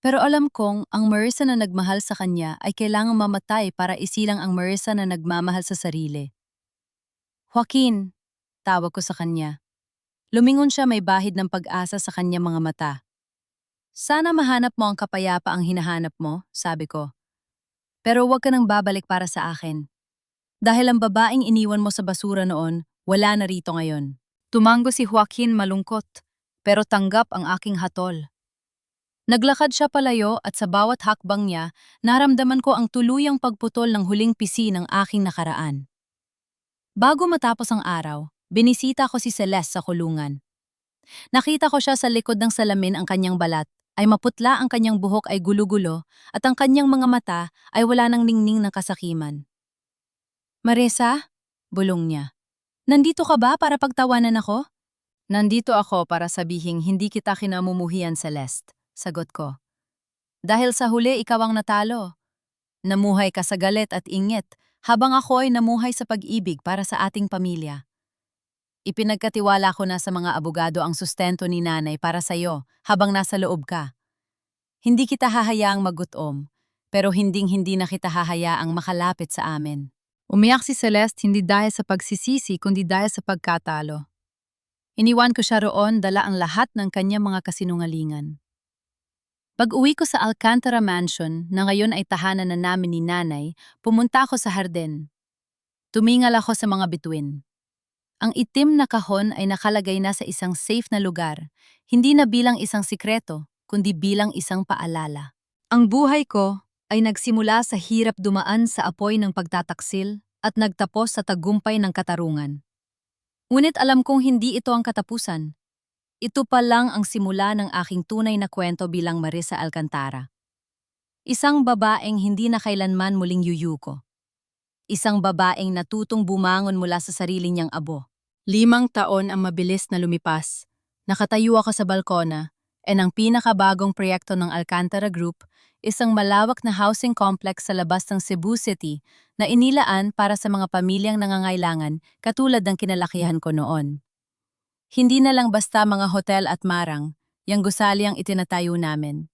Pero alam kong ang Marissa na nagmahal sa kanya ay kailangang mamatay para isilang ang Marissa na nagmamahal sa sarili. Joaquin, tawag ko sa kanya. Lumingon siya, may bahid ng pag-asa sa kanyang mga mata. Sana mahanap mo ang kapayapa ang hinahanap mo, sabi ko. Pero huwag ka nang babalik para sa akin. Dahil ang babaeng iniwan mo sa basura noon, wala na rito ngayon. Tumango si Joaquin malungkot, pero tanggap ang aking hatol. Naglakad siya palayo at sa bawat hakbang niya, naramdaman ko ang tuluyang pagputol ng huling pisi ng aking nakaraan. Bago matapos ang araw, binisita ko si Celeste sa kulungan. Nakita ko siya sa likod ng salamin, ang kanyang balat ay maputla, ang kanyang buhok ay gulo-gulo, at ang kanyang mga mata ay wala nang ningning ng kasakiman. Marissa? Bulong niya. Nandito ka ba para pagtawanan ako? Nandito ako para sabihing hindi kita kinamumuhian, Celeste, sagot ko. Dahil sa huli ikaw ang natalo. Namuhay ka sa galit at ingit, habang ako ay namuhay sa pag-ibig para sa ating pamilya. Ipinagkatiwala ko na sa mga abogado ang sustento ni nanay para sa iyo habang nasa loob ka. Hindi kita hahayaang magutom, pero hinding-hindi na kita hahayaang makalapit sa amin. Umiyak si Celeste hindi dahil sa pagsisisi kundi dahil sa pagkatalo. Iniwan ko siya roon, dala ang lahat ng kanyang mga kasinungalingan. Pag-uwi ko sa Alcantara Mansion, na ngayon ay tahanan na namin ni nanay, pumunta ako sa hardin. Tumingal ako sa mga bituin. Ang itim na kahon ay nakalagay na sa isang safe na lugar, hindi na bilang isang sikreto, kundi bilang isang paalala. Ang buhay ko ay nagsimula sa hirap, dumaan sa apoy ng pagtataksil, at nagtapos sa tagumpay ng katarungan. Ngunit alam kong hindi ito ang katapusan. Ito pa lang ang simula ng aking tunay na kwento bilang Marissa Alcantara. Isang babaeng hindi na kailanman muling yuyuko. Isang babaeng natutong bumangon mula sa sarili niyang abo. 5 taon ang mabilis na lumipas. Nakatayo ako sa balkona, ang pinakabagong proyekto ng Alcantara Group, isang malawak na housing complex sa labas ng Cebu City na inilaan para sa mga pamilyang nangangailangan katulad ng kinalakihan ko noon. Hindi na lang basta mga hotel at marang, yang gusali ang itinatayo namin.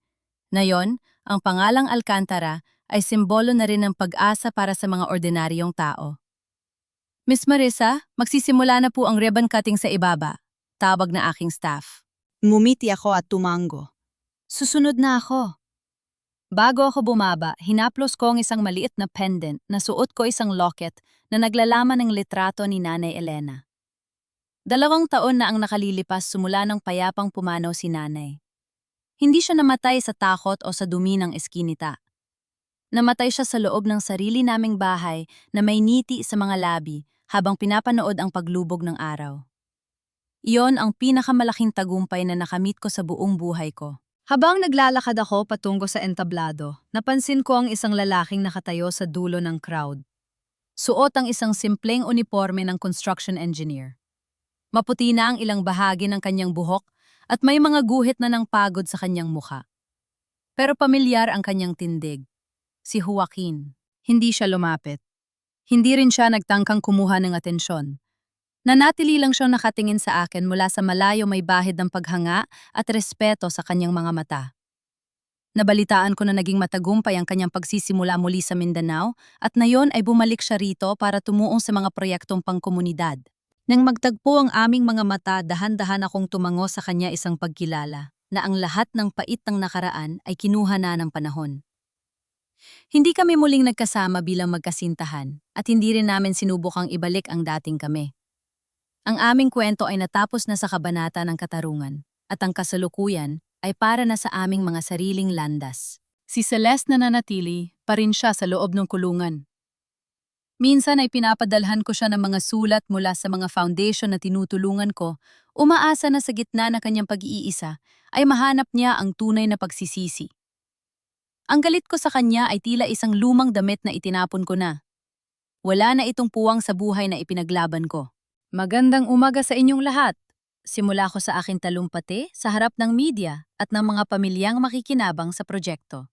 Ngayon, ang pangalang Alcantara ay simbolo na rin ng pag-asa para sa mga ordinaryong tao. Miss Marissa, magsisimula na po ang ribbon cutting sa ibaba. Tawag na aking staff. Ngumiti ako at tumango. Susunod na ako. Bago ako bumaba, hinaplos ko ang isang maliit na pendant na suot ko, isang locket na naglalaman ng litrato ni Nanay Elena. 2 taon na ang nakalilipas simula ng payapang pumanaw si Nanay. Hindi siya namatay sa takot o sa dumi ng eskinita. Namatay siya sa loob ng sarili naming bahay na may ngiti sa mga labi habang pinapanood ang paglubog ng araw. Iyon ang pinakamalaking tagumpay na nakamit ko sa buong buhay ko. Habang naglalakad ako patungo sa entablado, napansin ko ang isang lalaking nakatayo sa dulo ng crowd. Suot ang isang simpleng uniforme ng construction engineer. Maputi na ang ilang bahagi ng kanyang buhok at may mga guhit na ng pagod sa kanyang mukha. Pero pamilyar ang kanyang tindig. Si Joaquin. Hindi siya lumapit. Hindi rin siya nagtangkang kumuha ng atensyon. Nanatili lang siyang nakatingin sa akin, mula sa malayo may bahid ng paghanga at respeto sa kanyang mga mata. Nabalitaan ko na naging matagumpay ang kanyang pagsisimula muli sa Mindanao at ngayon ay bumalik siya rito para tumuong sa mga proyektong pangkomunidad. Nang magtagpo ang aming mga mata, dahan-dahan akong tumango sa kanya, isang pagkilala na ang lahat ng pait ng nakaraan ay kinuha na ng panahon. Hindi kami muling nagkasama bilang magkasintahan at hindi rin namin sinubukang ibalik ang dating kami. Ang aming kwento ay natapos na sa kabanata ng katarungan at ang kasalukuyan ay para na sa aming mga sariling landas. Si Celeste nananatili pa rin siya sa loob ng kulungan. Minsan ay pinapadalhan ko siya ng mga sulat mula sa mga foundation na tinutulungan ko, umaasa na sa gitna ng kanyang pag-iisa ay mahanap niya ang tunay na pagsisisi. Ang galit ko sa kanya ay tila isang lumang damit na itinapon ko na. Wala na itong puwang sa buhay na ipinaglaban ko. Magandang umaga sa inyong lahat. Simula ko sa aking talumpati sa harap ng media at ng mga pamilyang makikinabang sa proyekto.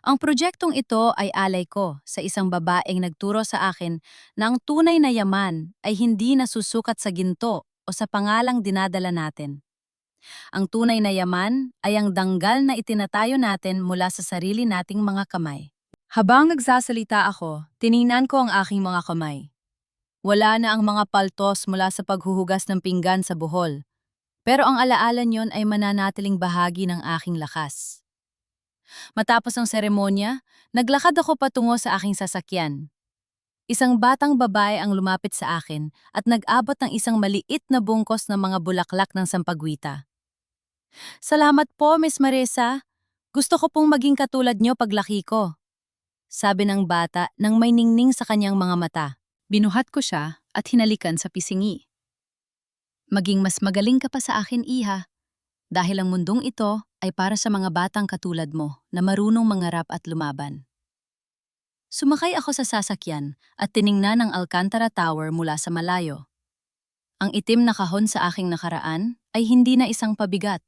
Ang proyektong ito ay alay ko sa isang babaeng nagturo sa akin na ang tunay na yaman ay hindi nasusukat sa ginto o sa pangalang dinadala natin. Ang tunay na yaman ay ang danggal na itinatayo natin mula sa sarili nating mga kamay. Habang nagsasalita ako, tiningnan ko ang aking mga kamay. Wala na ang mga paltos mula sa paghuhugas ng pinggan sa buhol. Pero ang alaala niyon ay mananatiling bahagi ng aking lakas. Matapos ang seremonya, naglakad ako patungo sa aking sasakyan. Isang batang babae ang lumapit sa akin at nag-abot ng isang maliit na bungkos ng mga bulaklak ng sampagwita. Salamat po, Miss Marisa. Gusto ko pong maging katulad niyo paglaki ko. Sabi ng bata nang may ningning sa kanyang mga mata. Binuhat ko siya at hinalikan sa pisingi. Maging mas magaling ka pa sa akin, iha. Dahil ang mundong ito ay para sa mga batang katulad mo na marunong mangarap at lumaban. Sumakay ako sa sasakyan at tiningnan ang Alcantara Tower mula sa malayo. Ang itim na kahon sa aking nakaraan ay hindi na isang pabigat.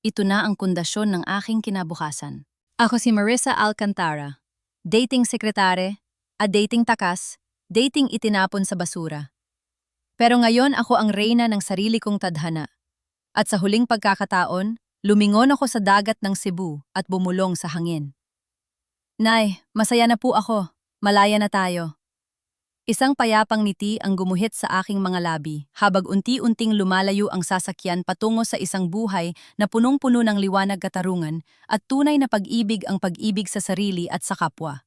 Ito na ang pundasyon ng aking kinabukasan. Ako si Marisa Alcantara, dating sekretary, at dating takas, dating itinapon sa basura. Pero ngayon ako ang reyna ng sarili kong tadhana. At sa huling pagkakataon, lumingon ako sa dagat ng Cebu at bumulong sa hangin. Nay, masaya na po ako. Malaya na tayo. Isang payapang ngiti ang gumuhit sa aking mga labi habang unti-unting lumalayo ang sasakyan patungo sa isang buhay na punong-puno ng liwanag katarungan at tunay na pag-ibig ang pag-ibig sa sarili at sa kapwa.